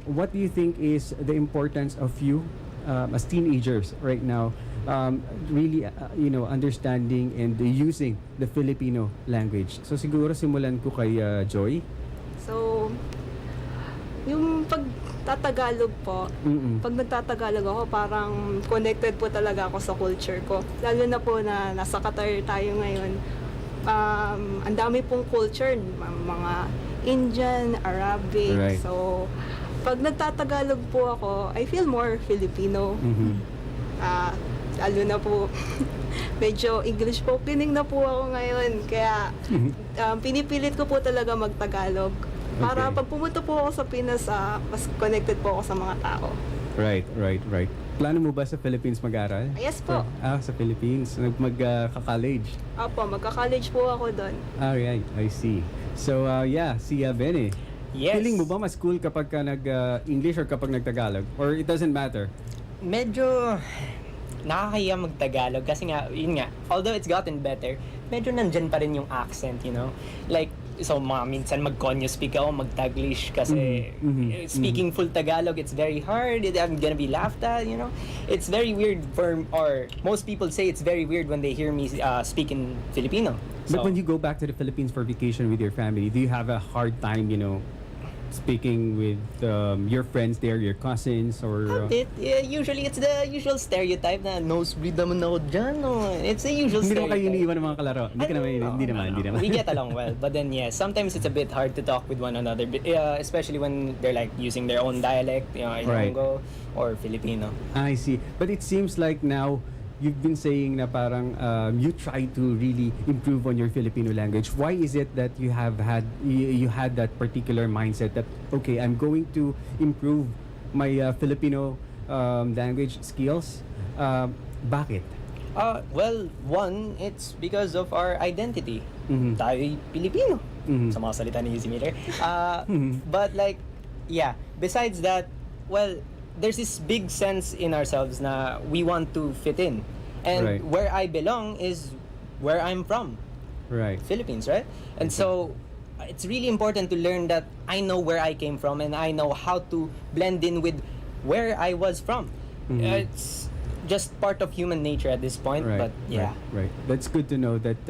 what do you think is the importance of you as teenagers right now really understanding and using the Filipino language? So siguro simulan ko kay Joy. So yung pagtatagalog po, pag nagtatagalog ako, parang connected po talaga ako sa culture ko. Lalo na po na nasa Qatar tayo ngayon. Ang dami pong culture, mga Indian, Arabic. Right. So pag nagtatagalog po ako, I feel more Filipino. Lalo na po, medyo English po, pining na po ako ngayon. Kaya pinipilit ko po talaga magtagalog. Para pag pumunta po ako sa Pinas, mas connected po ako sa mga tao. Right. Plano mo ba sa Philippines mag-aral? Yes po. Sa Philippines. Magka-college? Opo, magka-college po ako doon. Alright, I see. So, si Bene. Yes. Feeling mo ba mas cool kapag ka nag-English or kapag nag-Tagalog? Or it doesn't matter? Medyo nakakahiya mag-Tagalog kasi nga, yun nga, although it's gotten better, medyo nandyan pa rin yung accent, Like, so minsan mag-Konyo speak ako, mag-Taglish kasi speaking full Tagalog, it's very hard. I'm gonna be laughed at, It's very weird or most people say it's very weird when they hear me speak in Filipino. But when you go back to the Philippines for vacation with your family, do you have a hard time, speaking with your friends there, your cousins, or... A bit. Yeah, usually it's the usual stereotype na nosebleed naman ako dyan. It's the usual Hindi stereotype. naman kayo iniiwan ng mga kalaro? Hindi naman. We get along well. But then, sometimes it's a bit hard to talk with one another, especially when they're like using their own dialect, Ilonggo or Filipino. I see. But it seems like now, you've been saying na parang you try to really improve on your Filipino language. Why is it that you have had you had that particular mindset that okay, I'm going to improve my Filipino language skills? Bakit? Well, one, it's because of our identity. Tayo'y Pilipino. Sa mga salita ni Easy Miller. But like, yeah, besides that, well, there's this big sense in ourselves na we want to fit in. And Right. where I belong is where I'm from. Right. Philippines, right? And so it's really important to learn that I know where I came from and I know how to blend in with where I was from. It's just part of human nature at this point, Right, but yeah. right. That's good to know that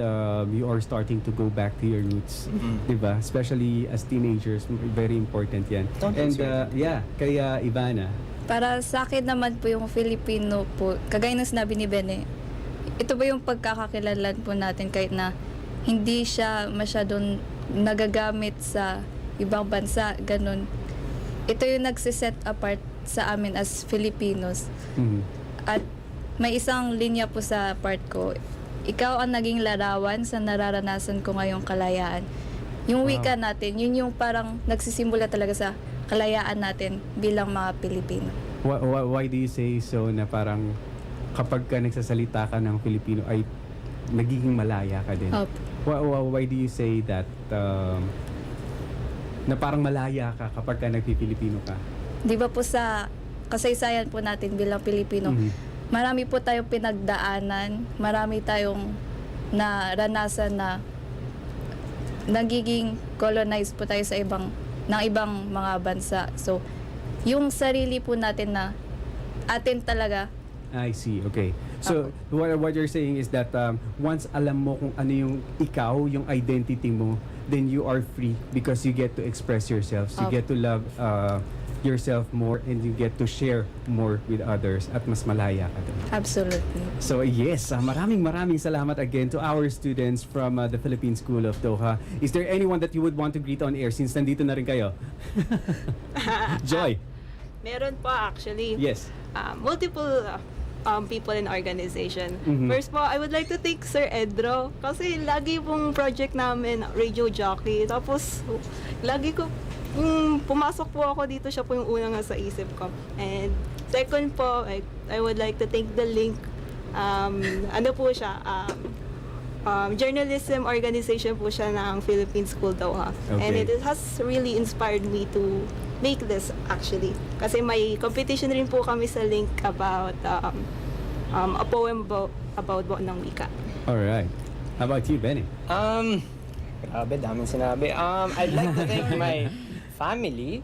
you are starting to go back to your roots, diba? Especially as teenagers, very important yan. And yeah, kaya Ivana. Para sa akin naman po yung Filipino po, kagaya ng sinabi ni Bene, ito ba yung pagkakakilanlan po natin kahit na hindi siya masyadong nagagamit sa ibang bansa, ganun. Ito yung nagsiset apart sa amin as Filipinos. At may isang linya po sa part ko. Ikaw ang naging larawan sa nararanasan ko ngayong kalayaan. Yung wika natin, yun yung parang nagsisimula talaga sa kalayaan natin bilang mga Pilipino. Why do you say so na parang kapag ka nagsasalita ka ng Filipino ay nagiging malaya ka din? Why do you say that na parang malaya ka kapag ka nagpipilipino ka? Di ba po sa kasaysayan po natin bilang Pilipino, marami po tayong pinagdaanan, marami tayong naranasan na nagiging colonized po tayo sa ibang mga bansa. So, yung sarili po natin na atin talaga. I see, okay. So, what you're saying is that once alam mo kung ano yung ikaw, yung identity mo, then you are free because you get to express yourself. You get to love yourself more and you get to share more with others at mas malaya ka din. Absolutely. So yes, maraming salamat again to our students from the Philippine School of Doha. Is there anyone that you would want to greet on air since nandito na rin kayo? Joy. Meron pa actually. Yes. Multiple people in organization. First po, I would like to thank Sir Edro kasi lagi pong project namin radio jockey. Tapos lagi ko pumasok po ako dito, siya po yung una nga sa isip ko. And second po, I would like to thank the link. Ano po siya? Journalism organization po siya ng Philippine School Doha. Okay. And it has really inspired me to make this actually. Kasi may competition rin po kami sa link about a poem about buwan ng wika. Alright. How about you, Benny? Grabe, daming sinabi. I'd like to thank my family.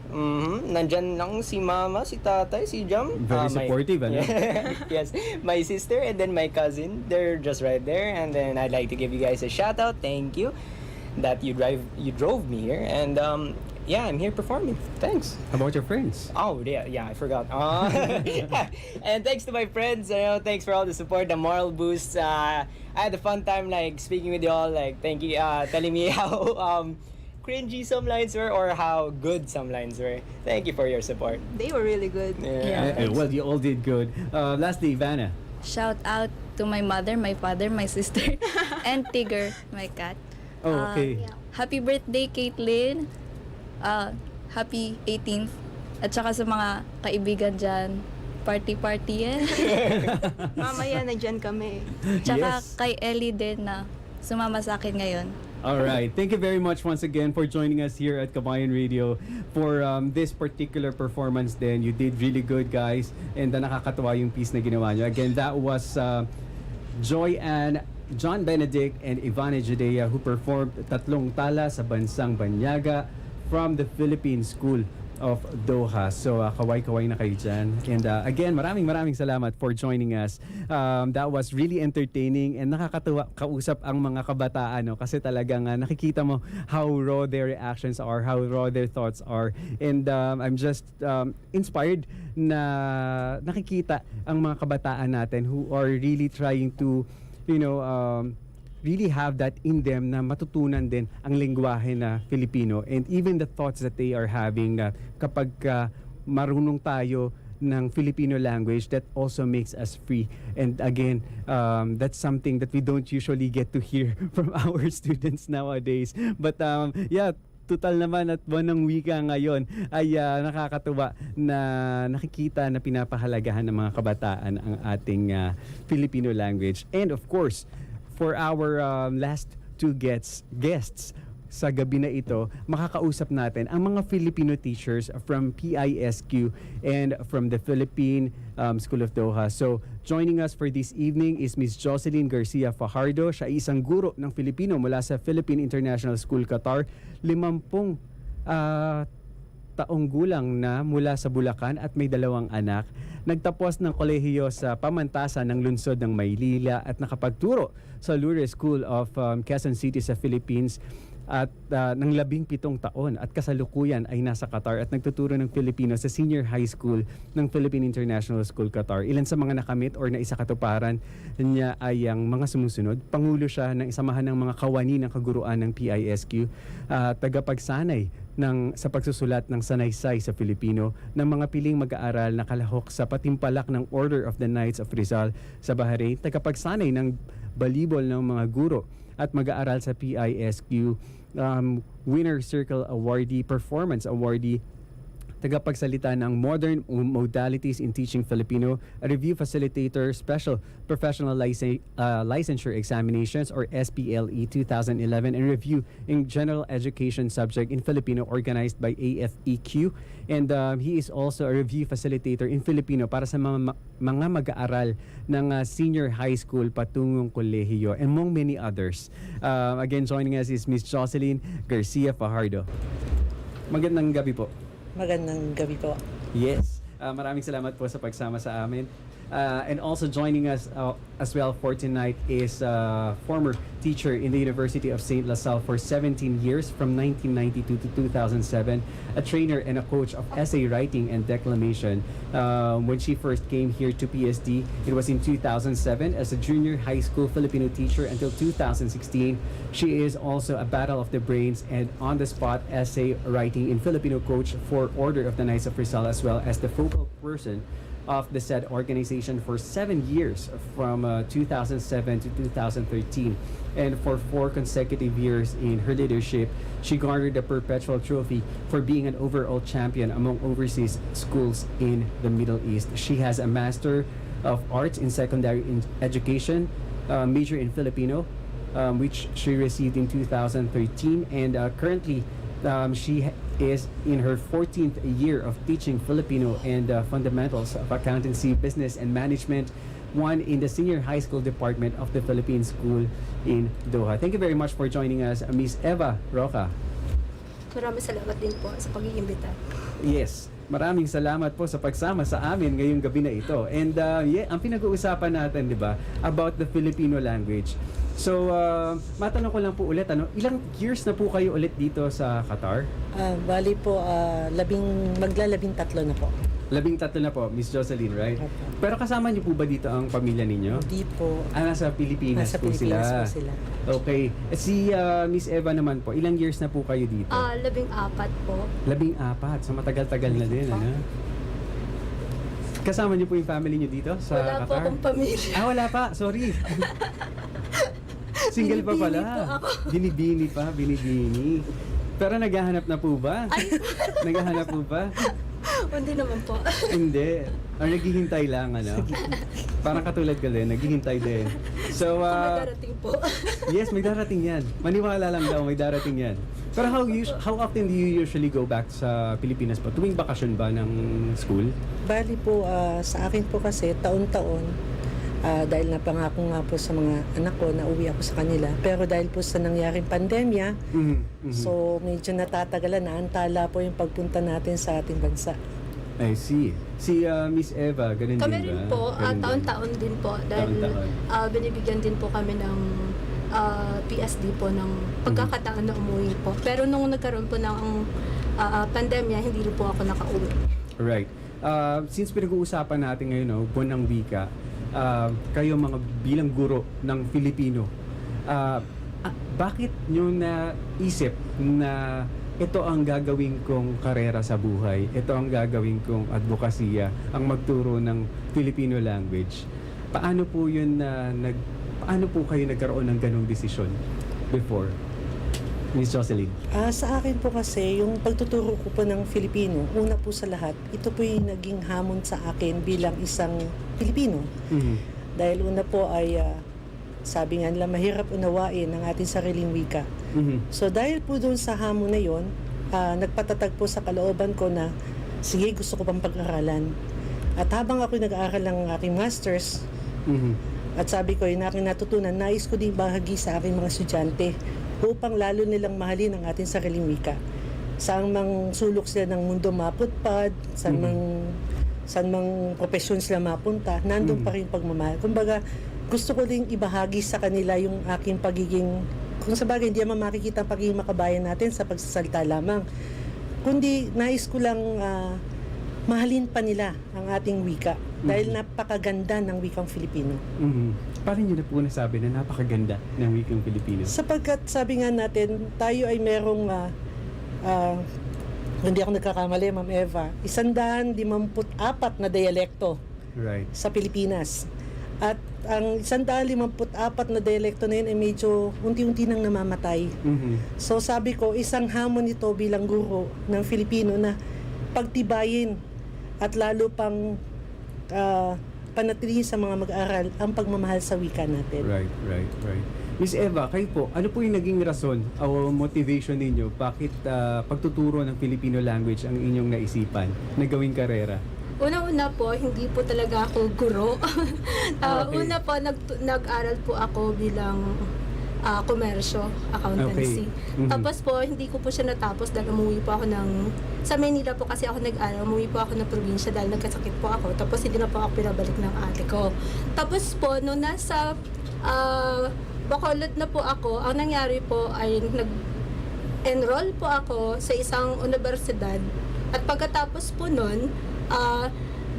Nandyan lang si mama, si tatay, si Jam. Very supportive, ano? Yes, my sister and then my cousin. They're just right there. And then I'd like to give you guys a shout out. Thank you that you drove me here. And yeah, I'm here performing. Thanks. How about your friends? Oh, yeah, I forgot. And thanks to my friends. Thanks for all the support, the moral boosts. I had a fun time like speaking with you all. Like, thank you, telling me how cringy some lines were or how good some lines were. Thank you for your support. They were really good. Yeah. Well, you all did good. Lastly, Ivana. Shout out to my mother, my father, my sister, and Tigger, my cat. Oh, okay. Happy birthday, Caitlin. Happy 18th. At saka sa mga kaibigan dyan, party yan. Mamaya nandyan kami. Tsaka Yes. kay Ellie din na sumama sa akin ngayon. All right. Thank you very much once again for joining us here at Qabayan Radio for this particular performance. Then you did really good, guys. And nakakatawa yung piece na ginawa nyo. Again, that was Joy Ann, John Benedict, and Ivana Judea who performed tatlong tala sa bansang Banyaga from the Philippine School of Doha. So kaway-kaway na kayo dyan. And again, maraming salamat for joining us. That was really entertaining and nakakatuwa kausap ang mga kabataan, no? Kasi talagang nakikita mo how raw their reactions are, how raw their thoughts are. And I'm just inspired na nakikita ang mga kabataan natin who are really trying to, really have that in them na matutunan din ang lengguwahe na Filipino and even the thoughts that they are having na kapag marunong tayo ng Filipino language that also makes us free. And again, that's something that we don't usually get to hear from our students nowadays. But yeah, total naman at buwan ng wika ngayon ay nakakatuwa na nakikita na pinapahalagahan ng mga kabataan ang ating Filipino language. And of course, for our last two guests sa gabi na ito, makakausap natin ang mga Filipino teachers from PISQ and from the Philippine School of Doha. So, joining us for this evening is Ms. Jocelyn Garcia Fajardo. Siya ay isang guro ng Filipino mula sa Philippine International School, Qatar. 50 taong gulang na mula sa Bulacan at may 2 anak. Nagtapos ng kolehiyo sa Pamantasan ng lungsod ng Maynila at nakapagturo sa Lourdes School of Quezon City sa Philippines at ng 17 taon at kasalukuyan ay nasa Qatar at nagtuturo ng Filipino sa Senior High School ng Philippine International School, Qatar. Ilan sa mga nakamit or naisakatuparan niya ay ang mga sumusunod. Pangulo siya ng isamahan ng mga kawani ng kaguruan ng PISQ, tagapagsanay sa pagsusulat ng sanaysay sa Filipino, ng mga piling mag-aaral na kalahok sa patimpalak ng Order of the Knights of Rizal sa Bahrain, tagapagsanay ng balibol ng mga guro at mag-aaral sa PISQ, Winner Circle Awardee, Performance Awardee, tagapagsalita ng Modern Modalities in Teaching Filipino, a review facilitator, Special Professional Licensure Examinations or SPLE 2011, and review in General Education subject in Filipino organized by AFEQ. And he is also a review facilitator in Filipino para sa mga mag-aaral ng senior high school patungong kolehiyo, among many others. Again, joining us is Ms. Jocelyn Garcia Fajardo. Magandang gabi po. Magandang gabi po. Yes. Maraming salamat po sa pagsama sa amin. And also joining us as well for tonight is former teacher in the University of St. La Salle for 17 years from 1992 to 2007, a trainer and a coach of essay writing and declamation. When she first came here to PSD, it was in 2007 as a junior high school Filipino teacher until 2016. She is also a Battle of the Brains and on-the-spot essay writing in Filipino coach for Order of the Knights of Rizal, as well as the focal person of the said organization for 7 years from 2007 to 2013. And for 4 consecutive years in her leadership, she garnered the perpetual trophy for being an overall champion among overseas schools in the Middle East. She has a Master of Arts in Secondary Education, major in Filipino, which she received in 2013, and currently she is in her 14th year of teaching Filipino and fundamentals of accountancy, business, and management, one in the senior high school department of the Philippine School in Doha. Thank you very much for joining us, Miss Eva Roca. Maraming salamat din po sa pag-iimbita. Yes. Maraming salamat po sa pagsama sa amin ngayong gabi na ito. And yeah, ang pinag-uusapan natin, di ba, about the Filipino language. So, matanong ko lang po ulit, ilang years na po kayo ulit dito sa Qatar? Bali po, magla-13 na po. 13 na po, Miss Jocelyn, right? Okay. Pero kasama niyo po ba dito ang pamilya ninyo? Hindi po. Nasa Pilipinas Nasa po Pilipinas sila. po sila. Okay. Si Miss Eva naman po, ilang years na po kayo dito? 14 po. 14. So matagal-tagal na din, ano? Kasama niyo po yung family niyo dito sa Wala Qatar? po akong pamilya. Wala pa. Sorry. Single pa pala. Binibini po ako. Binibini. Pero naghahanap na po ba? Naghahanap po ba? Hindi naman po. Hindi. Naghihintay lang, ano? Parang katulad ka din, naghihintay din. So, May darating po. yes, may darating yan. Maniwala lang daw, may darating yan. Pero how often do you usually go back sa Pilipinas po? Tuwing bakasyon ba ng school? Bali po, sa akin po kasi, taon-taon, dahil napangako nga po sa mga anak ko na uwi ako sa kanila. Pero dahil po sa nangyaring pandemya, so medyo natatagalan, naantala po yung pagpunta natin sa ating bansa. I see. Si Miss Eva, ganun Kami din ba? rin po, taon-taon din po. Dahil binibigyan din po kami ng PSD po ng pagkakataon na umuwi po. Pero nung nagkaroon po ng pandemya, hindi rin po ako nakauwi. Right. Since pinag-uusapan natin ngayon, buwan ng wika, kayo mga bilang guro ng Filipino, bakit nyo naisip na ito ang gagawin kong karera sa buhay, ito ang gagawin kong advokasya, ang magturo ng Filipino language. Paano po yun paano po kayo nagkaroon ng ganong desisyon before? Miss Jocelyn? Sa akin po kasi, yung pagtuturo ko po ng Filipino, una po sa lahat, ito po yung naging hamon sa akin bilang isang Filipino. Dahil una po ay, sabi nga nila, mahirap unawain ang ating sariling wika. So dahil po doon sa hamon na yon, nagpatatag po sa kalooban ko na, sige, gusto ko pang pag-aralan. At habang ako nag-aaral ng aking masters, at sabi ko, yung aking natutunan, nais ko din bahagi sa aking mga estudyante upang lalo nilang mahalin ang ating sariling wika. Saan mang sulok sila ng mundo maputpad, saan mang profesyon sila mapunta, nandun pa rin pagmamahal. Kumbaga, gusto ko din ibahagi sa kanila yung aking pagiging, kung sa bagay, hindi naman makikita ang pagiging makabayan natin sa pagsasalita lamang. Kundi, nais ko lang mahalin pa nila ang ating wika dahil napakaganda ng wikang Filipino. Paano nyo na po nasabi na napakaganda ng wikang Filipino? Sapagkat sabi nga natin, tayo ay merong, hindi ako nagkakamali, Ma'am Eva, 154 na dialekto sa Pilipinas. At ang 154 na dialekto na yun ay medyo unti-unti nang namamatay. So sabi ko, isang hamon ito bilang guro ng Filipino na pagtibayin at lalo pang panatilihin sa mga mag-aaral ang pagmamahal sa wika natin. Right. Miss Eva, kayo po, ano po yung naging rason o motivation ninyo? Bakit pagtuturo ng Filipino language ang inyong naisipan na gawing karera? Una-una po, hindi po talaga ako guro. Una po, nag-aral po ako bilang komersyo, accountancy. Tapos po, hindi ko po siya natapos dahil umuwi po ako sa Manila po kasi ako nag-aral, umuwi po ako ng probinsya dahil nagkasakit po ako. Tapos hindi na po ako pinabalik ng ate ko. Tapos po, nung nasa Bacolod na po ako, ang nangyari po ay nag-enroll po ako sa isang universidad. At pagkatapos po nun,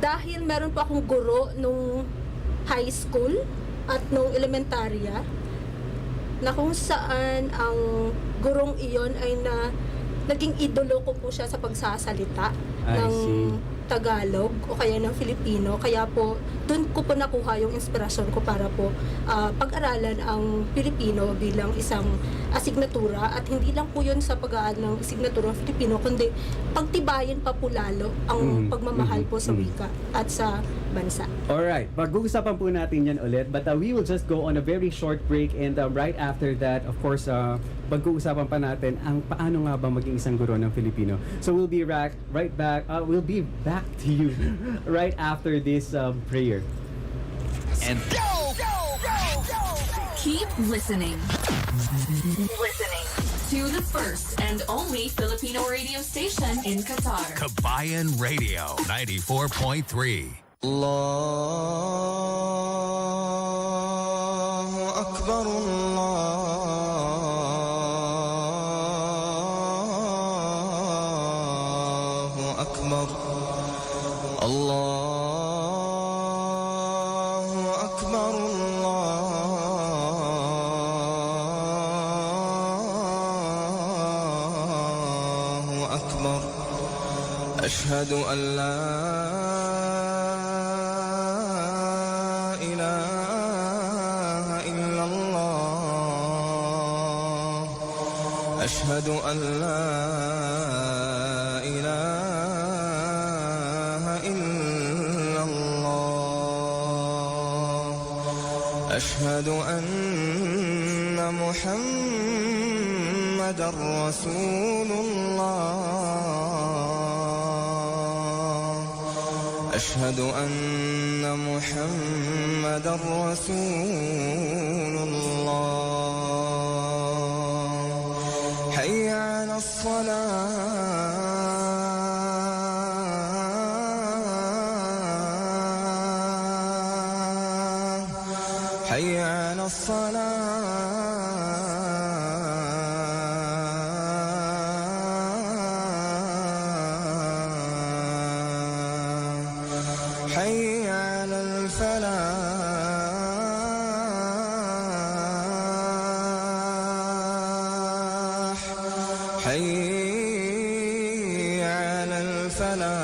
dahil meron po akong guro nung high school at nung elementarya, na kung saan ang gurong iyon ay naging idolo ko po siya sa pagsasalita ng Tagalog o kaya ng Filipino. Kaya po, doon ko po nakuha yung inspirasyon ko para po pag-aralan ang Filipino bilang isang asignatura. At hindi lang po yun sa pag-aaral ng asignatura ng Filipino, kundi pagtibayin pa po lalo ang pagmamahal po sa wika at sa bansa. Alright, pag-uusapan po natin yan ulit, but we will just go on a very short break and right after that, of course, pag-uusapan pa natin ang paano nga ba maging isang guro ng Filipino. So we'll be back we'll be back to you right after this prayer. And keep listening. To the first and only Filipino radio station in Qatar. Qabayan Radio 94.3. Allahu Akbar, Allahu Akbar, Allahu Akbar, Allahu Akbar. Ashhadu an la أشهد أن لا إله إلا الله أشهد أن محمدًا رسول الله أشهد أن محمدًا رسول الله حي على الصلاة حي على الصلاة حي على الفلاح حي الفلاح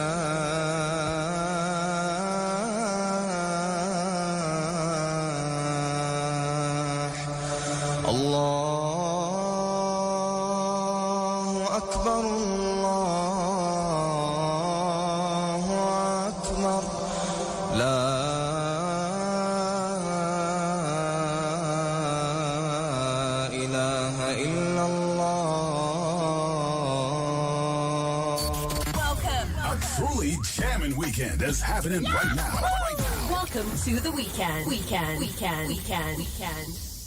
الله أكبر الله أكبر لا إله إلا الله. Welcome. A truly jamming weekend is happening right now. Welcome to the weekend. Weekend.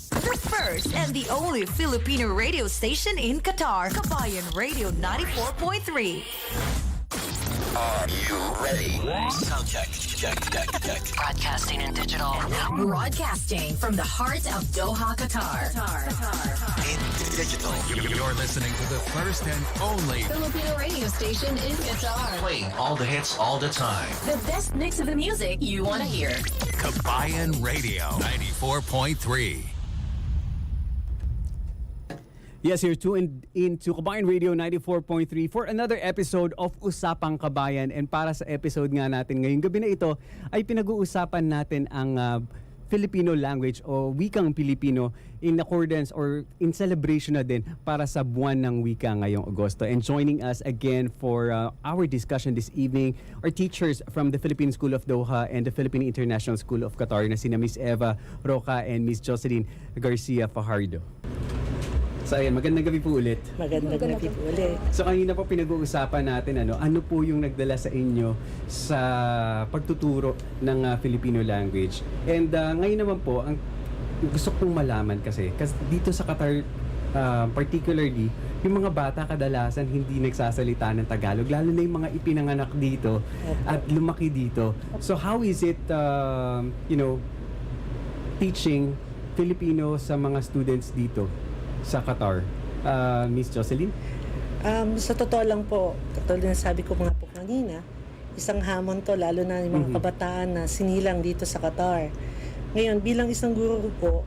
The first and the only Filipino radio station in Qatar. Qabayan Radio 94.3. Are you ready? Sound check. Broadcasting in digital. Broadcasting from the heart of Doha, Qatar. In digital. You're listening to the first and only Filipino radio station in Qatar. playing all the hits all the time. The best mix of the music you want to hear. Qabayan Radio 94.3. Yes, you're tuned into Qabayan Radio 94.3 for another episode of Usapang Qabayan. And para sa episode nga natin ngayong gabi na ito, ay pinag-uusapan natin ang Filipino language o wikang Pilipino in accordance or in celebration na din para sa buwan ng wika ngayong Agosto. And joining us again for our discussion this evening are teachers from the Philippine School of Doha and the Philippine International School of Qatar na sina Miss Eva Roca and Miss Jocelyn Garcia Fajardo. So ayan, magandang gabi po ulit. Magandang gabi po ulit. So kanina po pinag-uusapan natin ano po yung nagdala sa inyo sa pagtuturo ng Filipino language. And ngayon naman po, ang gusto kong malaman kasi dito sa Qatar particularly, yung mga bata kadalasan hindi nagsasalita ng Tagalog, lalo na yung mga ipinanganak dito at lumaki dito. So how is it, teaching Filipino sa mga students dito sa Qatar? Miss Jocelyn? Sa totoo lang po, katulad na sabi ko mga po kanina, isang hamon to, lalo na yung mga kabataan na sinilang dito sa Qatar. Ngayon, bilang isang guro po,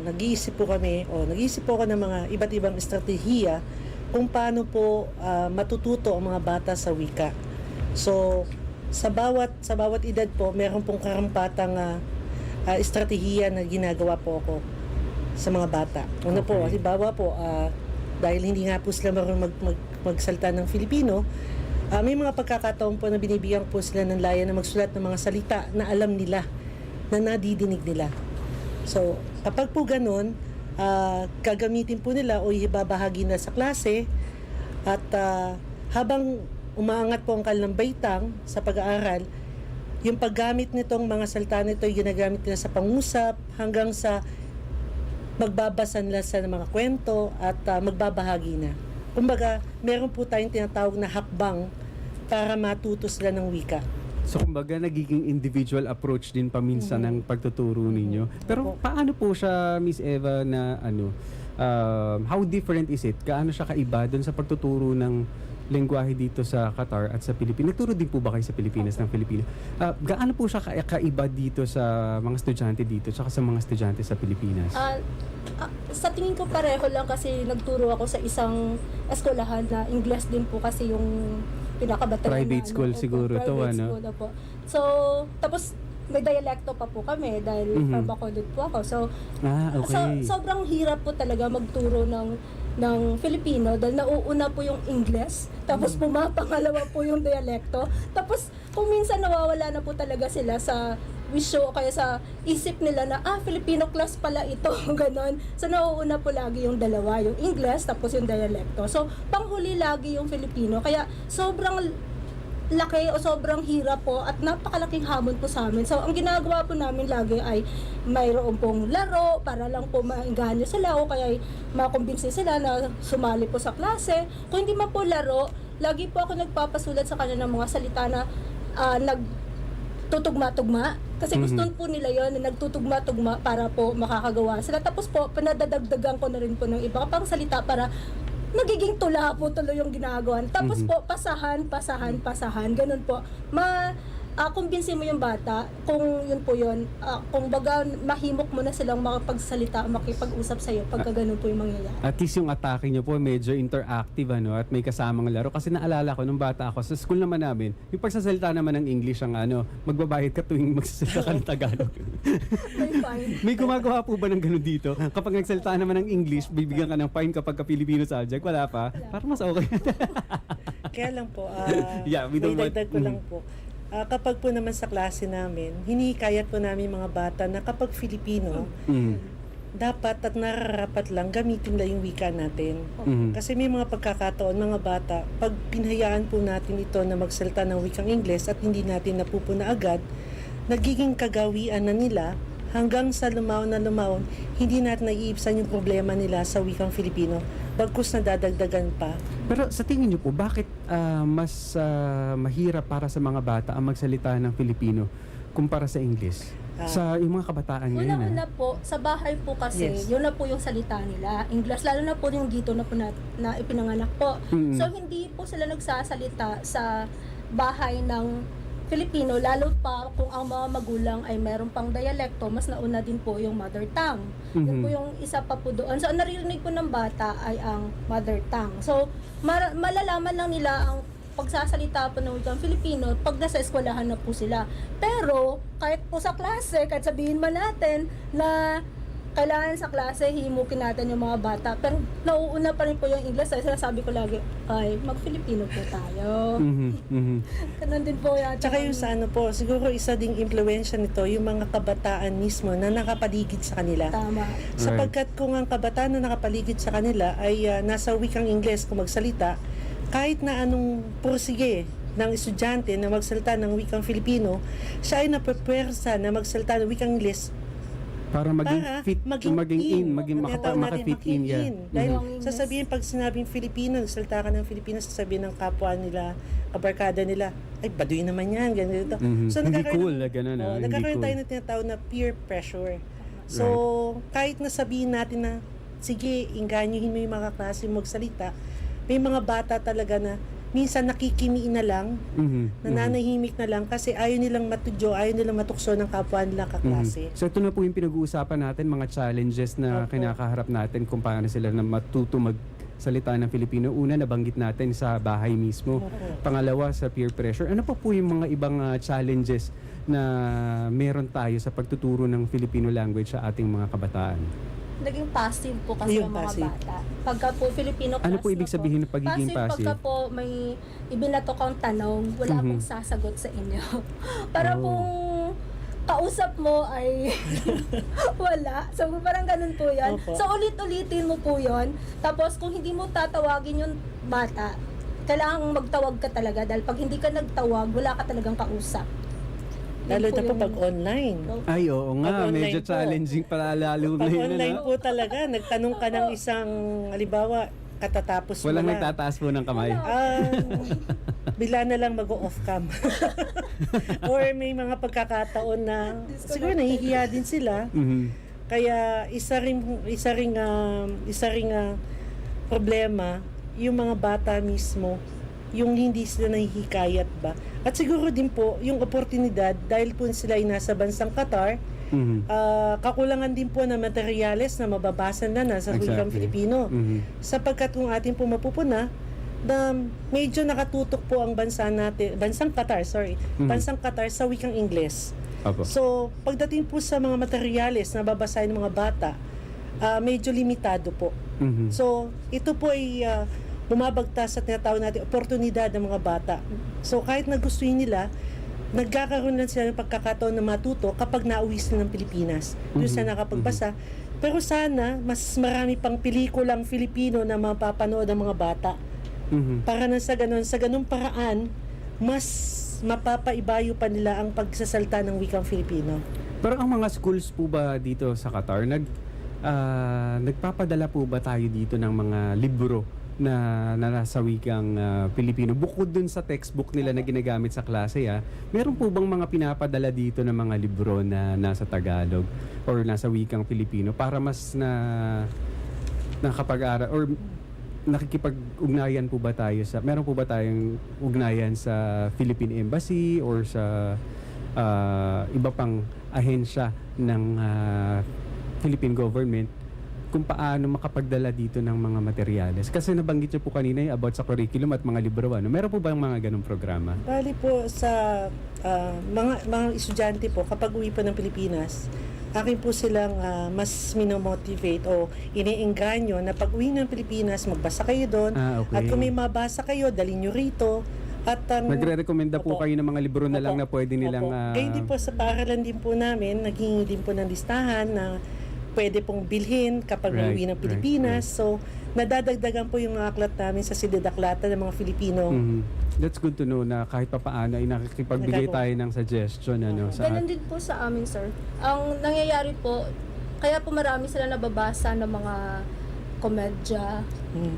nag-iisip po ako ng mga iba't ibang estratehiya kung paano po matututo ang mga bata sa wika. So, sa bawat edad po, meron pong karampatang estratehiya na ginagawa po ako sa mga bata. Una po, halimbawa po, dahil hindi nga po sila marunong magsalita ng Filipino, may mga pagkakataon po na binibigyan po sila ng laya na magsulat ng mga salita na alam nila, na nadidinig nila. So, kapag po ganun, gagamitin po nila o ibabahagi na sa klase at habang umaangat po ang kanilang baitang sa pag-aaral, yung paggamit nitong mga salita nito ay ginagamit nila sa pangusap hanggang sa magbabasa nila sa mga kwento at magbabahagi na. Kumbaga, meron po tayong tinatawag na hakbang para matuto sila ng wika. So kumbaga nagiging individual approach din paminsan ng pagtuturo ninyo. Pero paano po siya, Miss Eva, na how different is it? Kaano siya kaiba doon sa pagtuturo ng lengguwahe dito sa Qatar at sa Pilipinas? Nagturo din po ba kayo sa Pilipinas ng Filipino? Gaano po siya kaiba dito sa mga estudyante dito at sa mga estudyante sa Pilipinas? Sa tingin ko pareho lang kasi nagturo ako sa isang eskwelahan na English din po kasi yung pinakabatayan private school siguro to, ano? School po. So, tapos may dialekto pa po kami dahil from Bacolod po ako. So, sobrang hirap po talaga magturo ng Filipino dahil nauuna po yung English, tapos pumapangalawa po yung dialekto, tapos kung minsan nawawala na po talaga sila sa wisyo o kaya sa isip nila na Filipino class pala ito, ganon. So nauuna po lagi yung dalawa, yung English tapos yung dialekto. So panghuli lagi yung Filipino, kaya sobrang laki o sobrang hirap po at napakalaking hamon po sa amin. So ang ginagawa po namin lagi ay mayroon pong laro para lang po maengganyo sila o kaya makumbinsi sila na sumali po sa klase. Kung hindi man po laro, lagi po ako nagpapasulat sa kanila ng mga salita na nagtutugma-tugma. Kasi gusto po nila yon na nagtutugma-tugma para po makakagawa sila. Tapos po, pinadadagdagan ko na rin po ng iba pang salita para nagiging tula po tuloy yung ginagawa. Tapos po, pasahan, ganun po. kumbinsin mo yung bata kung yun po yun. Kung baga mahimok mo na silang makapagsalita, makipag-usap sa'yo pagka ganun po yung mangyayari. At least yung atake nyo po medyo interactive at may kasamang laro. Kasi naalala ko nung bata ako, sa school naman namin, yung pagsasalita naman ng English ang magbabayad ka tuwing magsasalita ka ng Tagalog. May gumagawa po ba ng ganun dito? Kapag nagsalita naman ng English, bibigyan ka ng fine kapag ka-Filipino subject. Wala pa. Parang mas okay. Kaya lang po, we don't may dagdag ko lang po. Kapag po naman sa klase namin, hinihikayat po namin mga bata na kapag Filipino, dapat at nararapat lang gamitin lang yung wika natin. Kasi may mga pagkakataon, mga bata, pag pinahayaan po natin ito na magsalita ng wikang Ingles at hindi natin napupuna agad, nagiging kagawian na nila hanggang sa lumaon na lumaon, hindi natin naiibsan yung problema nila sa wikang Filipino. Bagkus na dadagdagan pa. Pero sa tingin niyo po, bakit mas mahirap para sa mga bata ang magsalita ng Filipino kumpara sa English? Sa yung mga kabataan ngayon. Una-una po, sa bahay po kasi, yun na po yung salita nila. English, lalo na po yung dito na po na ipinanganak po. So, hindi po sila nagsasalita sa bahay ng Filipino, lalo pa kung ang mga magulang ay meron pang dialekto, mas nauna din po yung mother tongue. Yun po yung isa pa po doon. So, ang naririnig po ng bata ay ang mother tongue. So, malalaman lang nila ang pagsasalita po ng wikang Filipino pag nasa eskwelahan na po sila. Pero, kahit po sa klase, kahit sabihin man natin na kailangan sa klase, himukin natin yung mga bata. Pero nauuna pa rin po yung English. Sinasabi ko lagi, ay, mag-Filipino po tayo. Ganun din po yan. Tsaka yung sa po, siguro isa ding impluensya nito, yung mga kabataan mismo na nakapaligid sa kanila. Tama. Sapagkat kung ang kabataan na nakapaligid sa kanila ay nasa wikang Ingles kung magsalita, kahit na anong pursige ng estudyante na magsalita ng wikang Filipino, siya ay napapwersa na magsalita ng wikang Ingles para maging maka-fit in. Dahil sasabihin, pag sinabing Filipino, nagsalita ka ng Filipino, sasabihin ng kapwa nila, kabarkada nila, ay, baduy naman yan, ganito. So, hindi cool na gano'n. Nagkakaroon tayo ng tinatawag na peer pressure. So, kahit na sabihin natin na, sige, inganyohin mo yung mga klase magsalita, may mga bata talaga na minsan nakikimiin na lang, nananahimik na lang kasi ayaw nilang matudyo, ayaw nilang matukso ng kapwa nilang kaklase. So ito na po yung pinag-uusapan natin, mga challenges na kinakaharap natin kung paano sila na matuto magsalita ng Filipino. Una, nabanggit natin sa bahay mismo. Pangalawa, sa peer pressure. Ano pa po yung mga ibang challenges na meron tayo sa pagtuturo ng Filipino language sa ating mga kabataan? Naging passive po kasi yung mga bata. Pagka po Filipino class, ano po ibig sabihin ng pagiging passive? Pagka po may ibinatok kang tanong, wala pong sasagot sa inyo. Para pong kausap mo ay wala. So parang ganun po yan. So ulit-ulitin mo po yon. Tapos kung hindi mo tatawagin yung bata, kailangang magtawag ka talaga. Dahil pag hindi ka nagtawag, wala ka talagang kausap. Lalo ito po pag online. Ay, oo nga. Medyo challenging pala lalo na yun. Pag online po talaga, nagtanong ka ng isang, halimbawa, katatapos mo walang na. nagtataas po ng kamay. Bila na lang mag-off cam. Or may mga pagkakataon na, siguro nahihiya din sila. Kaya isa ring problema, yung mga bata mismo, yung hindi sila nahihikayat ba. At siguro din po, yung oportunidad, dahil po sila ay nasa bansang Qatar, kakulangan din po ng materyales na mababasa na sa wikang Filipino. Sapagkat kung ating po mapupuna, na medyo nakatutok po ang bansang Qatar sa wikang Ingles. So, pagdating po sa mga materyales na babasahin ng mga bata, medyo limitado po. So, ito po ay bumabagtas sa tinatawag natin oportunidad ng mga bata. So kahit nagustuhin nila, nagkakaroon lang sila ng pagkakataon na matuto kapag nauwi sila ng Pilipinas. Doon sila nakapagbasa. Pero sana, mas marami pang pelikulang Filipino na mapapanood ng mga bata. Para na sa ganun paraan, mas mapapaibayo pa nila ang pagsasalta ng wikang Filipino. Pero ang mga schools po ba dito sa Qatar, nagpapadala po ba tayo dito ng mga libro na nasa wikang Pilipino bukod dun sa textbook nila na ginagamit sa klase meron po bang mga pinapadala dito ng mga libro na nasa Tagalog or nasa wikang Pilipino para mas nakapag-aral or nakikipag-ugnayan po ba tayo meron po ba tayong ugnayan sa Philippine Embassy or sa iba pang ahensya ng Philippine government kung paano makapagdala dito ng mga materyales? Kasi nabanggit niyo po kanina yung about sa curriculum at mga libro. Meron po ba mga ganong programa? Bali po sa mga estudyante po, kapag uwi po ng Pilipinas, akin po silang mas minomotivate o iniengganyo na pag uwi ng Pilipinas, magbasa kayo doon. Okay. At kung may mabasa kayo, dalhin nyo rito. At nagre-recommenda po kayo ng mga libro na lang na pwede nilang... Ngayon din po sa paaralan din po namin, naghingi din po ng listahan na pwede pong bilhin kapag uwi ng Pilipinas. So, nadadagdagan po yung mga aklat namin sa sidedaklata ng mga Filipino. That's good to know na kahit papaano ay nakikipagbigay tayo ng suggestion. Ganun din po sa amin, sir. Ang nangyayari po, kaya po marami sila nababasa ng mga komedya.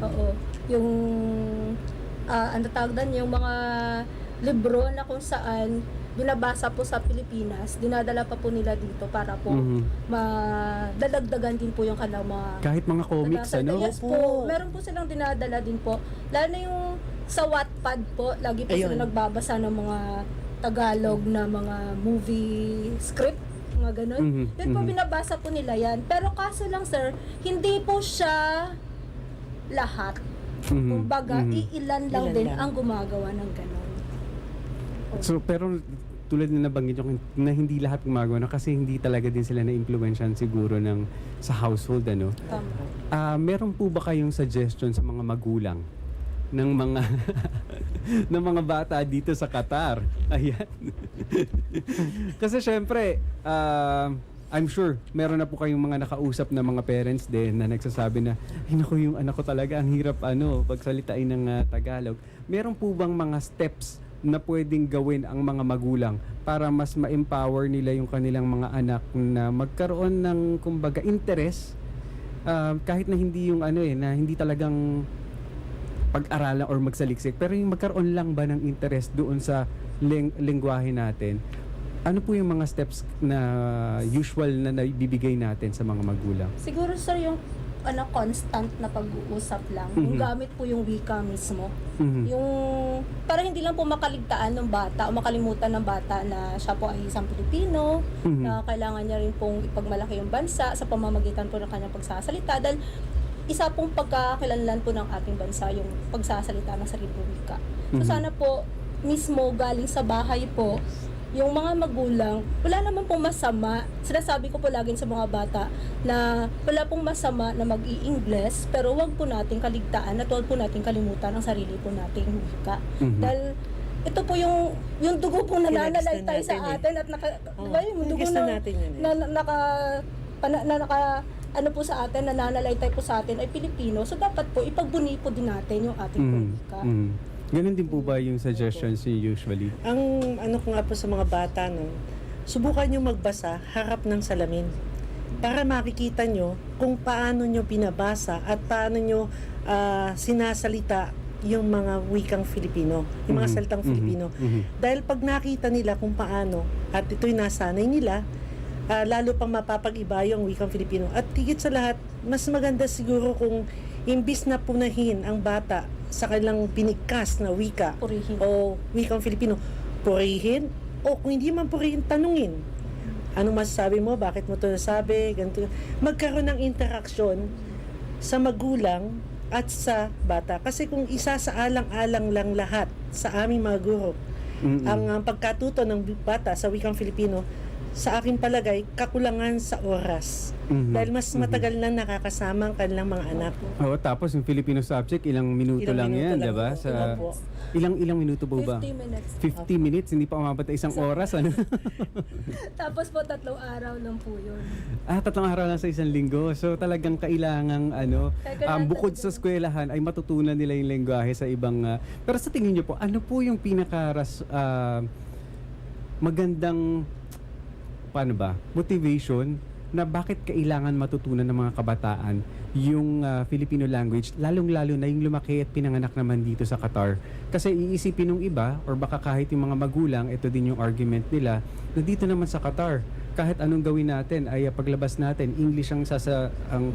Oo. Yung, ano tawag doon, yung mga libro na kung saan binabasa po sa Pilipinas, dinadala pa po nila dito para po madadagdagan din po yung kanilang mga... Kahit mga comics, Yes po. Meron po silang dinadala din po. Lalo na yung sa Wattpad po, lagi po sila nagbabasa ng mga Tagalog na mga movie script, mga ganun. Then po binabasa po nila yan. Pero kaso lang, sir, hindi po siya lahat. Kumbaga, iilan lang din ang gumagawa ng ganun. So, pero tulad na nabanggit nyo na hindi lahat gumagawa na kasi hindi talaga din sila na-influensyan siguro sa household, ano? Tama. Meron po ba kayong suggestion sa mga magulang ng mga ng mga bata dito sa Qatar? Ayan. Kasi syempre, I'm sure meron na po kayong mga nakausap na mga parents din na nagsasabi na, naku, yung anak ko talaga ang hirap pagsalitain ng Tagalog. Meron po bang mga steps na pwedeng gawin ang mga magulang para mas ma-empower nila yung kanilang mga anak na magkaroon ng kumbaga interest kahit na hindi yung na hindi talagang pag-aralan or magsaliksik, pero yung magkaroon lang ba ng interest doon sa lengguwahe natin? Ano po yung mga steps na usual na naibibigay natin sa mga magulang? Siguro, sir, yung constant na pag-uusap lang. Yung gamit po yung wika mismo. Yung para hindi lang po makaligtaan ng bata o makalimutan ng bata na siya po ay isang Pilipino, na kailangan niya rin pong ipagmalaki yung bansa sa pamamagitan po ng kanyang pagsasalita. Dahil isa pong pagkakakilanlan po ng ating bansa yung pagsasalita ng sariling wika. So sana po mismo galing sa bahay po, yung mga magulang, wala naman pong masama. Sinasabi ko po laging sa mga bata na wala pong masama na mag-i-Ingles, pero wag po nating kaligtaan at wag po nating kalimutan ang sarili po nating wika. Dahil ito po yung dugo pong nananalaytay sa atin at diba, yung dugo ano po sa atin, nananalaytay po sa atin ay Pilipino. So dapat po ipagbuni po din natin yung ating wika. Ganun din po ba yung suggestions usually? Ang ko nga po sa mga bata, subukan nyo magbasa harap ng salamin para makikita nyo kung paano nyo binabasa at paano nyo sinasalita yung mga wikang Filipino, yung mga salitang Filipino. Dahil pag nakita nila kung paano at ito'y nasanay nila, lalo pang mapapag-iba yung wikang Filipino. At higit sa lahat, mas maganda siguro kung imbis na punahin ang bata sa kanilang pinigkas na wika o wikang Filipino, purihin o kung hindi man purihin, tanungin. Anong masasabi mo? Bakit mo ito nasabi? Ganito. Magkaroon ng interaksyon sa magulang at sa bata. Kasi kung isa sa alang-alang lang lahat sa aming mga guro, ang pagkatuto ng bata sa wikang Filipino, sa aking palagay, kakulangan sa oras. Dahil mas matagal na nakakasama ang kanilang mga anak. Tapos yung Filipino subject, ilang minuto lang yan, diba? Ilang minuto po ba? 50 minutes. 50 minutes, hindi pa umabot isang oras, ano? Tapos po, 3 araw lang po yun. 3 araw lang sa isang linggo. So talagang kailangang bukod sa eskwelahan ay matutunan nila yung lengguwahe sa ibang... pero sa tingin niyo po, ano po yung magandang motivation na bakit kailangan matutunan ng mga kabataan yung Filipino language, lalong-lalo na yung lumaki at pinanganak naman dito sa Qatar. Kasi iisipin ng iba, or baka kahit yung mga magulang, ito din yung argument nila, na dito naman sa Qatar, kahit anong gawin natin ay paglabas natin, English ang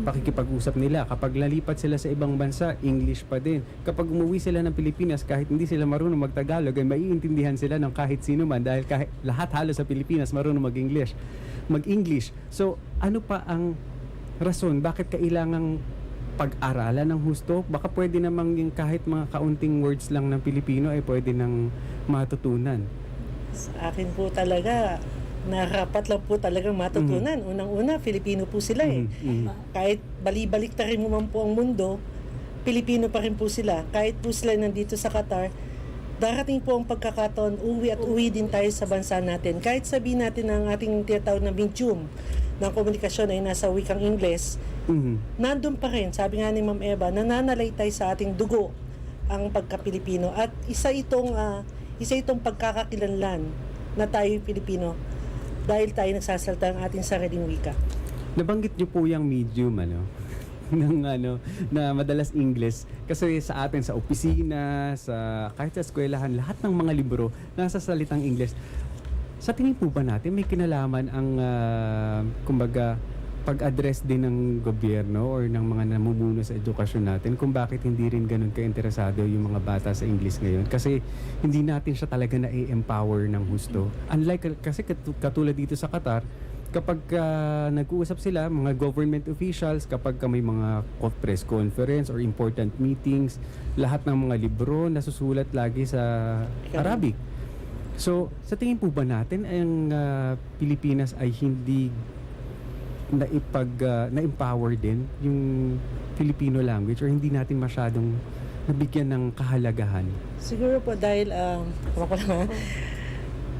pakikipag-usap nila. Kapag lalipat sila sa ibang bansa, English pa din. Kapag umuwi sila ng Pilipinas, kahit hindi sila marunong mag-Tagalog, ay maiintindihan sila ng kahit sino man dahil kahit lahat halos sa Pilipinas marunong mag-English. So, ano pa ang rason bakit kailangang pag-aralan ng husto? Baka pwede namang yung kahit mga kaunting words lang ng Pilipino ay pwede nang matutunan. Sa akin po talaga, narapat lang po talagang matutunan. Unang-una, Filipino po sila eh. Kahit bali-balik ta rin mo man po ang mundo, Pilipino pa rin po sila. Kahit po sila nandito sa Qatar, darating po ang pagkakataon, uwi at uwi din tayo sa bansa natin. Kahit sabihin natin ang ating tinatawag na medium ng komunikasyon ay nasa wikang Ingles, nandun pa rin, sabi nga ni Ma'am Eva, nananalaytay sa ating dugo ang pagka-Pilipino. At isa itong pagkakakilanlan na tayo Pilipino dahil tayo nagsasalita ang ating sariling wika. Nabanggit niyo po yung medium, na madalas English, kasi sa atin sa opisina, kahit sa eskwelahan, lahat ng mga libro nasa salitang English. Sa tingin po ba natin may kinalaman ang kumbaga pag-address din ng gobyerno or ng mga namumuno sa edukasyon natin kung bakit hindi rin ganun ka-interesado yung mga bata sa English ngayon? Kasi hindi natin siya talaga na-empower ng husto. Unlike, kasi katulad dito sa Qatar, kapag nag-uusap sila, mga government officials, kapag may mga press conference or important meetings, lahat ng mga libro nasusulat lagi sa Arabic. So, sa tingin po ba natin ang Pilipinas ay hindi na-empower din yung Filipino language or hindi natin masyadong nabigyan ng kahalagahan? Siguro po dahil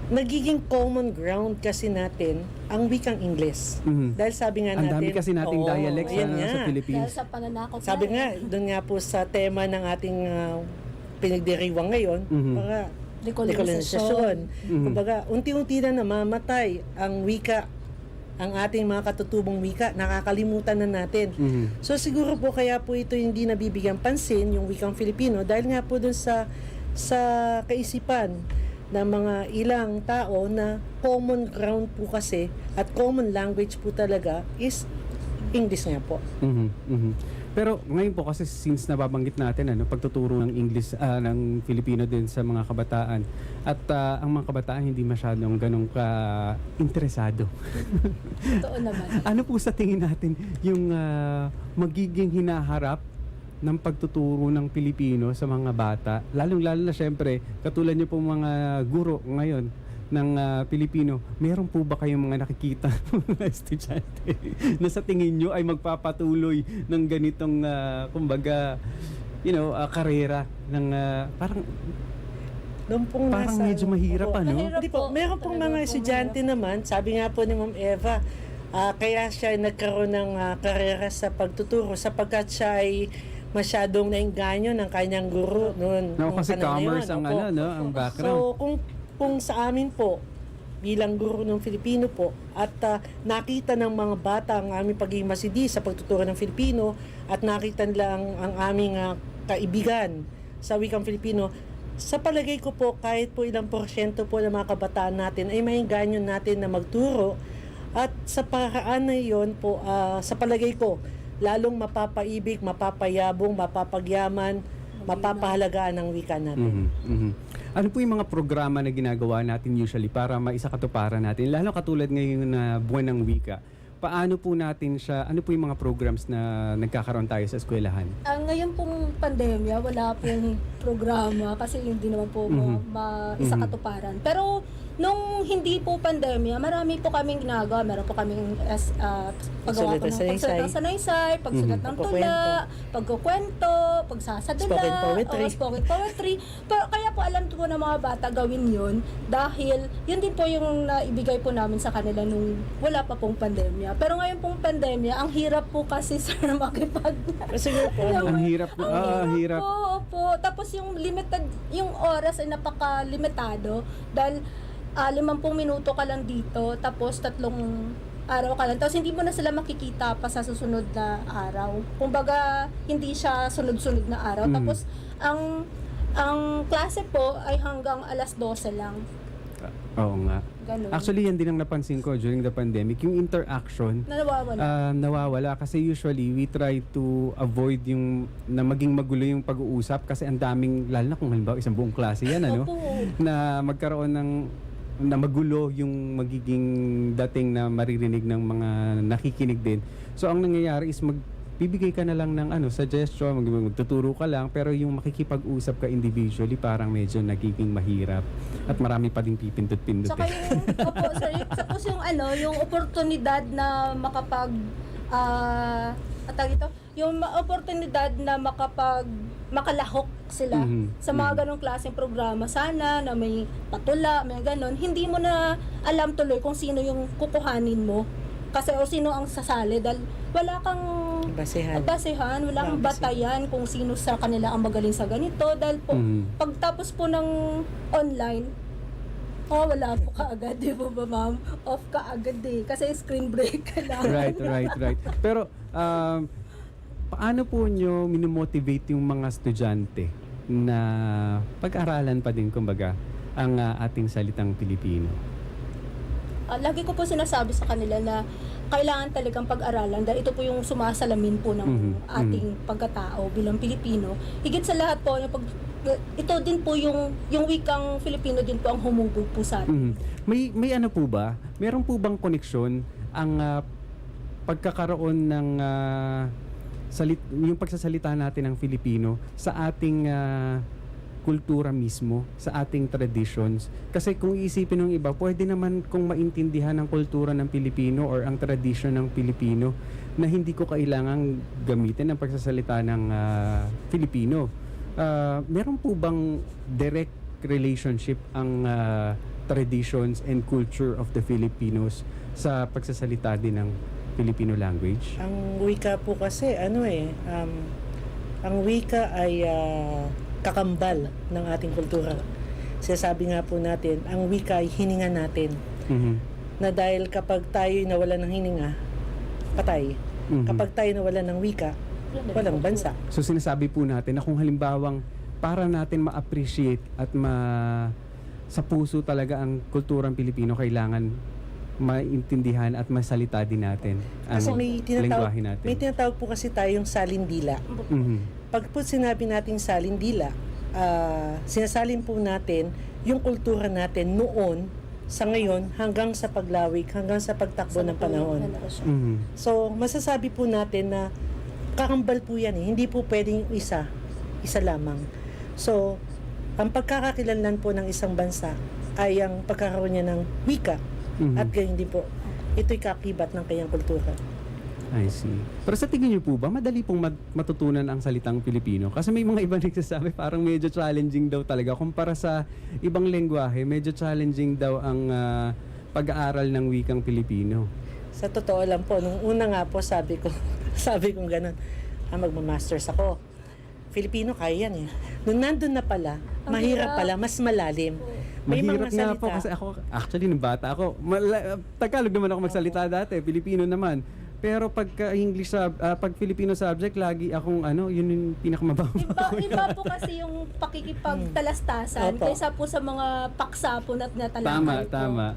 nagiging common ground kasi natin ang wikang Ingles. Dahil sabi nga natin, ang dami kasi nating dialects sa Philippines. Dahil sa pananakop sabi nga, doon nga po sa tema ng ating pinagdiriwang ngayon, para dekolonisasyon. Kumbaga, unti-unti na namamatay ang wika, ang ating mga katutubong wika, nakakalimutan na natin. So siguro po kaya po ito hindi nabibigyan pansin, yung wikang Filipino, dahil nga po dun sa kaisipan ng mga ilang tao na common ground po kasi at common language po talaga is English nga po. Pero ngayon po kasi since nababanggit natin pagtuturo ng English ng Filipino din sa mga kabataan at ang mga kabataan hindi masyadong ganun ka interesado. Totoo naman. Ano po sa tingin natin yung magiging hinaharap ng pagtuturo ng Pilipino sa mga bata, lalong-lalo na syempre katulad niyo po mga guro ngayon ng Pilipino, meron po ba kayong mga nakikita mga estudyante na sa tingin nyo ay magpapatuloy ng ganitong kumbaga karera ng parang medyo mahirap Hindi po, meron pong mga estudyante naman, sabi nga po ni Ma'am Eva, kaya siya ay nagkaroon ng karera sa pagtuturo sapagkat siya ay masyadong nainganyo ng kanyang guro noon. Kasi commerce ang background. So kung sa amin po bilang guro ng Filipino po at nakita ng mga bata ang aming pagiging masidi sa pagtuturo ng Filipino at nakita nila ang aming kaibigan sa wikang Filipino, sa palagay ko po kahit po ilang porsyento po ng mga kabataan natin ay maingganyo natin na magturo at sa paraan na iyon po sa palagay ko lalong mapapaibig, mapapayabong, mapapagyaman, mapapahalagaan ang wika natin. Ano po yung mga programa na ginagawa natin usually para maisakatuparan natin? Lalo katulad ngayon na buwan ng wika. Paano po natin siya, ano po yung mga programs na nagkakaroon tayo sa eskwelahan? Ngayon pong pandemya, wala pong programa kasi hindi naman po maisakatuparan. Pero nung hindi po pandemya, marami po kaming ginagawa. Meron po kaming paggawa po ng pagsulat ng sanaysay, pagsulat ng tula, pagkukwento, pagsasadula, spoken poetry. Pero kaya po alam po ng mga bata gawin yun dahil yun din po yung naibigay po namin sa kanila nung wala pa pong pandemya. Pero ngayon pong pandemya, ang hirap po kasi sir makipag... Ang hirap po. Hirap. Opo. Tapos yung limited, yung oras ay napaka-limitado dahil 50 minuto ka lang dito, tapos 3 araw ka lang. Tapos hindi mo na sila makikita pa sa susunod na araw. Kumbaga, hindi siya sunod-sunod na araw. Tapos, ang klase po ay hanggang alas 12 lang. Oo nga. Ganun. Actually, yan din ang napansin ko during the pandemic. Yung interaction, nawawala. Kasi usually, we try to avoid yung na maging magulo yung pag-uusap kasi ang daming, lalo na kung halimbawa isang buong klase yan, ano? Na magkaroon ng na magulo yung magiging dating na maririnig ng mga nakikinig din. So ang nangyayari is magbibigay ka na lang ng suggestion, magtuturo ka lang, pero yung makikipag-usap ka individually parang medyo nagiging mahirap at marami pa ding pipindot-pindot. Saka tapos yung oportunidad na yung oportunidad na makalahok sila sa mga ganong klaseng programa. Sana na may patula, may ganon. Hindi mo na alam tuloy kung sino yung kukuhanin mo. Kasi o sino ang sasali dahil wala kang basehan, wala kang batayan kung sino sa kanila ang magaling sa ganito. Dahil po, pagtapos po ng online, wala po kaagad, di ba ma'am? Off ka agad kasi screen break ka lang. Right. Pero, paano po nyo minomotivate yung mga estudyante na pag-aralan pa din, kumbaga, ang ating salitang Pilipino? Lagi ko po sinasabi sa kanila na kailangan talagang pag-aralan dahil ito po yung sumasalamin po ng ating pagkatao bilang Pilipino. Higit sa lahat po, ito din po yung wikang Filipino din po ang humubog po sa atin. May ano po ba? Meron po bang koneksyon ang pagkakaroon ng yung pagsasalita natin ng Filipino sa ating kultura mismo, sa ating traditions? Kasi kung iisipin ng iba, pwede naman kung maintindihan ang kultura ng Pilipino or ang tradition ng Pilipino na hindi ko kailangang gamitin ang pagsasalita ng Filipino. Meron po bang direct relationship ang traditions and culture of the Filipinos sa pagsasalita din ng Filipino language? Ang wika po kasi ang wika ay kakambal ng ating kultura. Sinasabi nga po natin, ang wika ay hininga natin. Na dahil kapag tayo nawalan ng hininga, patay. Kapag tayo nawalan ng wika, walang bansa. So sinasabi po natin na kung halimbawang para natin ma-appreciate at sa puso talaga ang kulturang Pilipino, kailangan maintindihan at masalita din natin ang lengguwahe natin. May tinatawag po kasi tayong salindila. Pag po sinabi natin salindila, sinasalin po natin yung kultura natin noon sa ngayon hanggang sa paglawig, hanggang sa pagtakbo ng panahon. So, masasabi po natin na kakambal po yan Hindi po pwedeng isa lamang. So, ang pagkakakilanlan po ng isang bansa ay ang pagkakaroon niya ng wika at gayon din po. Ito'y kakibat ng kanyang kultura. I see. Pero sa tingin niyo po ba, madali pong matutunan ang salitang Pilipino? Kasi may mga iba nagsasabi parang medyo challenging daw talaga. Kumpara sa ibang lengguwahe, medyo challenging daw ang pag-aaral ng wikang Pilipino. Sa totoo lang po, nung una nga po sabi ko ganun, magmamasters ako. Filipino, kaya yan Nung nandun na pala, mahirap pala, mas malalim. May mahirap mga nga salita. po kasi ako, actually nung bata ako, Tagalog naman ako magsalita dati, Pilipino naman. Pero pag-English pag Filipino subject, lagi akong yun yung pinakamababa. Iba po kasi yung pakikipagtalastasan kaysa po sa mga paksa po na talakay. Tama.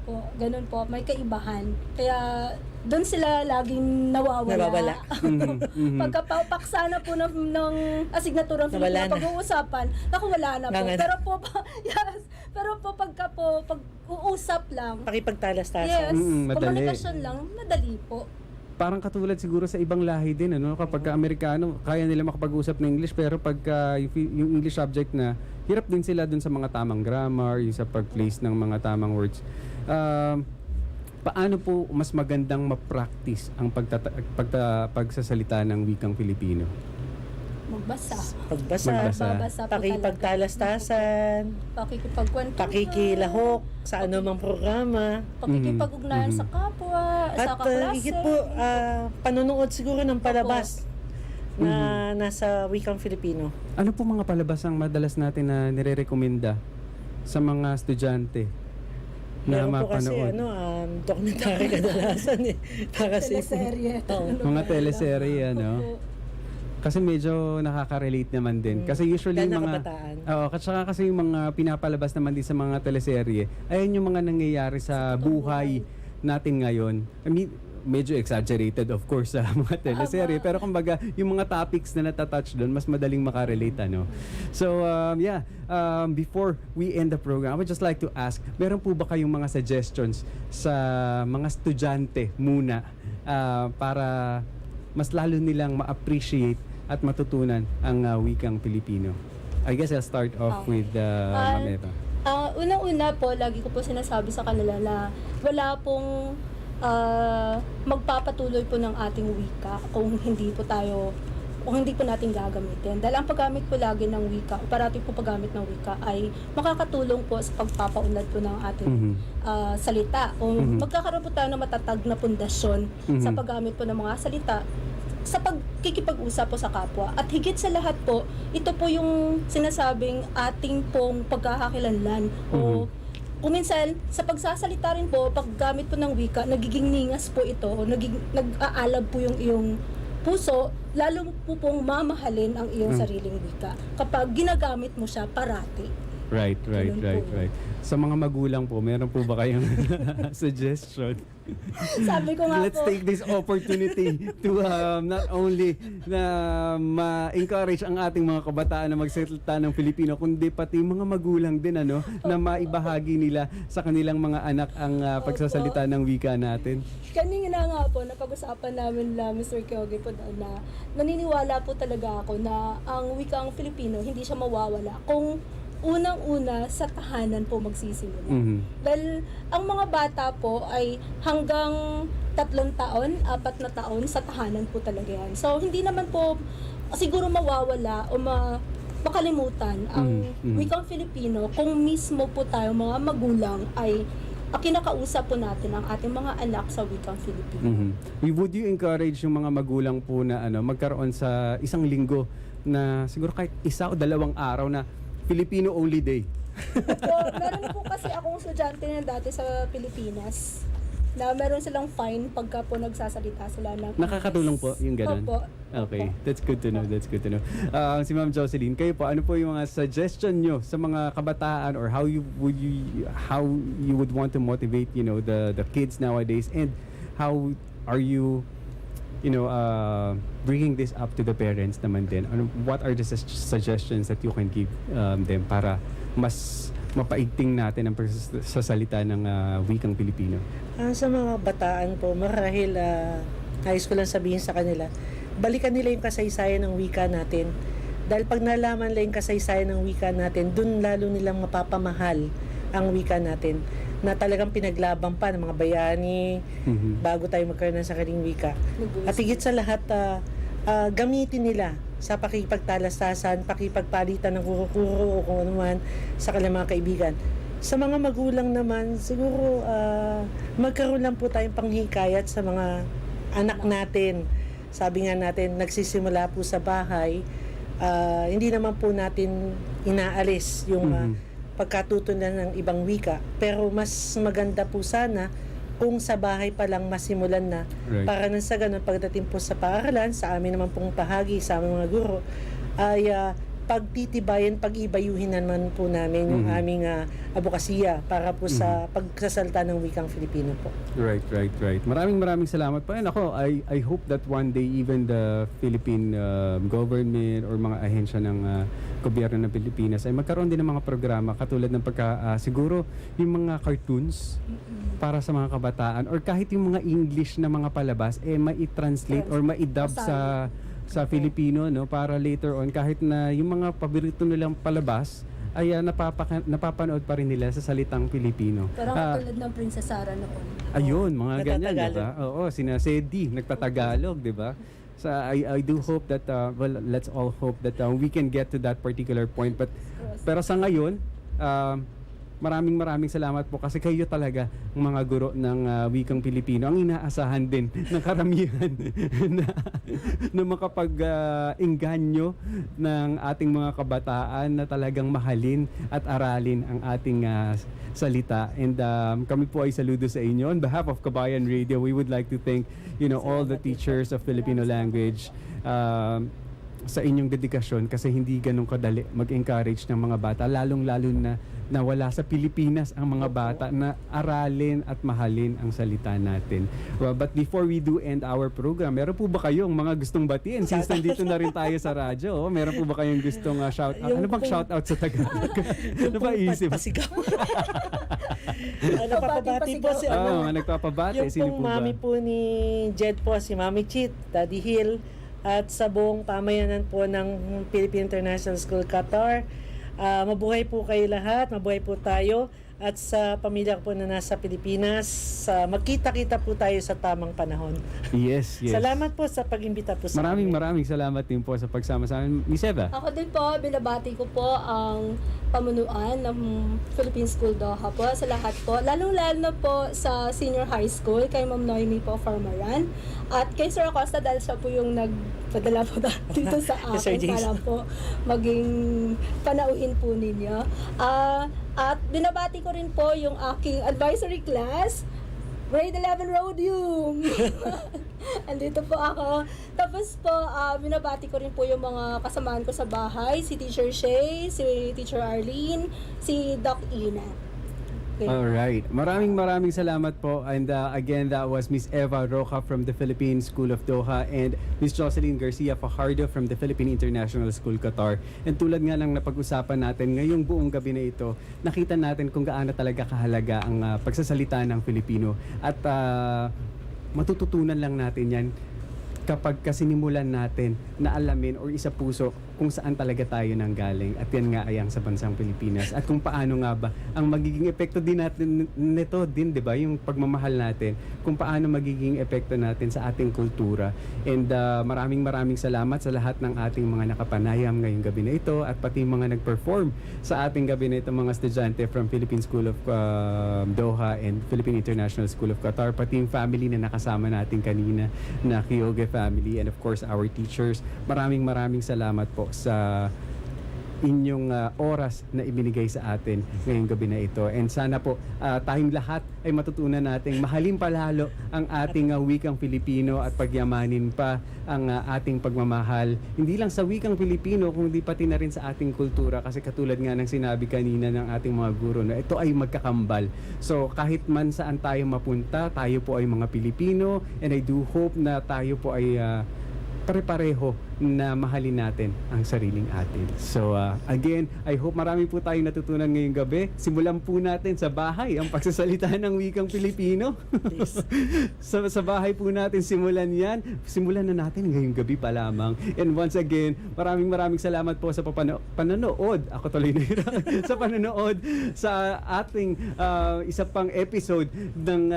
Po, ganun po, may kaibahan. Kaya doon sila laging nawawala. Pagkapaksa na po ng asignaturang Filipino pag-uusapan, wala na po. Pero po pag-uusap lang, pakipagtalastasan. komunikasyon lang, madali po. Parang katulad siguro sa ibang lahi din, kapag Amerikano, kaya nila makapag-usap ng English, pero pagka yung English subject na, hirap din sila dun sa mga tamang grammar, yung sa pag-place ng mga tamang words. Paano po mas magandang ma-practice ang pagsasalita ng wikang Filipino? Pagbasa, pakipagtalastasan, pakikilahok sa anumang programa, pakikipag-ugnayan sa kapwa, sa kaklase. At higit po, panonood siguro ng palabas na nasa wikang Filipino. Ano po mga palabas ang madalas natin na nire-recommenda sa mga estudyante? Meron na po kasi mapanood? documentary kadalasan eh. Para sa Teleserye. Mga teleserye, ano? Kasi medyo nakaka-relate naman din. Kasi usually Dahil yung mga nakabataan. kasi yung mga pinapalabas naman din sa mga teleserye, ayun yung mga nangyayari sa buhay natin ngayon. I mean, medyo exaggerated of course sa mga teleserye, pero kumbaga yung mga topics na natatouch doon, mas madaling makarelate, ano. So, before we end the program, I would just like to ask, meron po ba kayong mga suggestions sa mga estudyante muna para mas lalo nilang ma-appreciate at matutunan ang wikang Pilipino? I guess I'll start off with Ma'am Eva. Unang-una po, lagi ko po sinasabi sa kanila na wala pong magpapatuloy po ng ating wika kung hindi po natin gagamitin. Dahil ang paggamit po lagi ng wika, parati po paggamit ng wika ay makakatulong po sa pagpapaunlad po ng ating salita. O magkakaroon po tayo ng matatag na pundasyon sa paggamit po ng mga salita sa pagkikipag-usap po sa kapwa. At higit sa lahat po, ito po yung sinasabing ating pong pagkakakilanlan o kung minsan, sa pagsasalita rin po, paggamit po ng wika, nagiging ningas po ito, o nag-aalab po yung iyong puso, lalo po pong mamahalin ang iyong sariling wika kapag ginagamit mo siya parati. Right. Sa mga magulang po, meron po ba kayong suggestion? Sabi ko nga Let's take this opportunity to not only na ma-encourage ang ating mga kabataan na magsalita ng Filipino, kundi pati mga magulang din, ano, na maibahagi nila sa kanilang mga anak ang pagsasalita ng wika natin. Kanina nga po, napag-usapan namin Mr. Kyogi po doon na naniniwala po talaga ako na ang wikang Filipino hindi siya mawawala kung unang-una sa tahanan po magsisimula. Dahil ang mga bata po ay hanggang 3 taon, 4 na taon sa tahanan po talaga yan. So hindi naman po siguro mawawala o makalimutan ang wikang Filipino kung mismo po tayo mga magulang ay kinakausap po natin ang ating mga anak sa wikang Filipino. Would you encourage yung mga magulang po na magkaroon sa isang linggo na siguro kahit 1 o 2 araw na Filipino only day? Meron po kasi akong estudyante na dati sa Pilipinas na meron silang fine pagka po nagsasalita sila ng Nakakatulong po yung ganun? Opo. Okay, that's good to know. Si Ma'am Jocelyn, kayo po, ano po yung mga suggestion nyo sa mga kabataan or how you would want to motivate, the kids nowadays, and how are you bringing this up to the parents naman din? What are the suggestions that you can give them para mas mapaigting natin ang pagsasalita ng wikang Pilipino? Sa mga bataan po, marahil nais ko lang sabihin sa kanila, balikan nila yung kasaysayan ng wika natin. Dahil pag nalaman nila yung kasaysayan ng wika natin, dun lalo nilang mapapamahal ang wika natin na talagang pinaglaban pa ng mga bayani bago tayo magkaroon ng sariling wika. At higit sa lahat, gamitin nila sa pakipagtalastasan, pakipagpalitan ng kuro-kuro o kung ano man sa kanilang mga kaibigan. Sa mga magulang naman, siguro magkaroon lang po tayong panghikayat sa mga anak natin. Sabi nga natin, nagsisimula po sa bahay, hindi naman po natin inaalis yung pagkatutunan ng ibang wika. Pero mas maganda po sana kung sa bahay pa lang masimulan na. Right. Para nang sa ganun, pagdating po sa paaralan, sa amin naman pong pahagi, sa aming mga guro, ay pagtitibayan, pag-ibayuhin naman po namin yung aming abokasya para po sa pagsasalita ng wikang Filipino po. Right. Maraming salamat po. And ako, I hope that one day even the Philippine government or mga ahensya ng gobyerno ng Pilipinas ay magkaroon din ng mga programa katulad ng siguro yung mga cartoons para sa mga kabataan or kahit yung mga English na mga palabas mai-translate or mai-dub sa Filipino, no, para later on kahit na yung mga paborito nilang palabas ay napapanood pa rin nila sa salitang Pilipino. Parang katulad ng Princess Sarah noon. Ayun, mga ganyan, diba? Oo, sina Sedi, nagtatagalog, diba? So I do hope that, let's all hope that we can get to that particular point. Pero sa ngayon, maraming salamat po kasi kayo talaga ang mga guro ng wikang Pilipino ang inaasahan din ng karamihan na makapag-engganyo ng ating mga kabataan na talagang mahalin at aralin ang ating salita. And kami po ay saludo sa inyo. On behalf of Qabayan Radio, we would like to thank all the teachers of Filipino language sa inyong dedikasyon kasi hindi ganun kadali mag-encourage ng mga bata, lalong-lalo na wala sa Pilipinas ang mga bata na aralin at mahalin ang salita natin. But before we do end our program, meron po ba kayong mga gustong batiin? Since nandito na rin tayo sa radyo, meron po ba kayong gustong shout out? Ano bang shout out sa Tagalog? Ano ba isip? Napapabati po si nagpapabati. Yung Sino po pong ba? mami po ni Jed po, si Mami Chit, Daddy Hill, at sa buong pamayanan po ng Philippine International School Qatar. Mabuhay po kayo lahat, mabuhay po tayo, at sa pamilya ko po na nasa Pilipinas, magkita-kita po tayo sa tamang panahon. Yes. Salamat po sa pag-imbita po sa amin. Maraming salamat din po sa pagsama sa amin. Miss Eva? Ako din po, binabati ko po ang pamunuan ng Philippine School Doha po sa lahat po. Lalong-lalo na po sa senior high school, kay Ma'am Noemi po Farmaran. At kay Sir Acosta dahil siya po yung nagpadala po dito sa akin para po maging panauhin po ninyo. At binabati ko rin po yung aking advisory class, Grade 11 Rhodium. Andito po ako. Tapos po, binabati ko rin po yung mga kasamaan ko sa bahay, si Teacher Shay, si Teacher Arlene, si Doc Ina. Okay. Alright. Maraming salamat po. And again, that was Miss Eva Roca from the Philippine School of Doha and Miss Jocelyn Garcia Fajardo from the Philippine International School Qatar. And tulad nga ng napag-usapan natin ngayong buong gabi na ito, nakita natin kung gaano talaga kahalaga ang pagsasalita ng Filipino. At matututunan lang natin yan kapag kasinimulan natin na alamin or isa puso kung saan talaga tayo nanggaling, at yan nga ay ang sa bansang Pilipinas, at kung paano nga ba ang magiging epekto din natin nito din, 'di ba, yung pagmamahal natin, kung paano magiging epekto natin sa ating kultura. And maraming salamat sa lahat ng ating mga nakapanayam ngayong gabi na ito, at pati mga nag-perform sa ating gabi na ito, mga estudyante from Philippine School of Doha and Philippine International School of Qatar, pati yung family na nakasama natin kanina na Kyoge family, and of course our teachers. Maraming salamat po sa inyong oras na ibinigay sa atin ngayong gabi na ito. And sana po tayong lahat ay matutunan nating mahalin palalo ang ating wikang Filipino at pagyamanin pa ang ating pagmamahal. Hindi lang sa wikang Filipino, kundi pati na rin sa ating kultura, kasi katulad nga ng sinabi kanina ng ating mga guro na ito ay magkakambal. So kahit man saan tayo mapunta, tayo po ay mga Pilipino, and I do hope na tayo po ay pare-pareho na mahalin natin ang sariling atin. So again, I hope marami po tayong natutunan ngayong gabi. Simulan po natin sa bahay ang pagsasalita ng wikang Pilipino. sa bahay po natin simulan yan. Simulan na natin ngayong gabi pa lamang. And once again, maraming salamat po sa panonood. Ako tuloy na sa panonood sa ating isa pang episode ng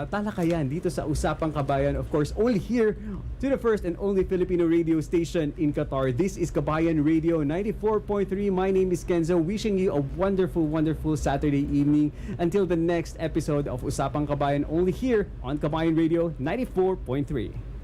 talakayan dito sa Usapang Qabayan. Of course, only here to the first and only Filipino radio station in Qatar. This is Qabayan Radio 94.3. My name is Kenzo, wishing you a wonderful Saturday evening until the next episode of Usapang Qabayan, only here on Qabayan Radio 94.3.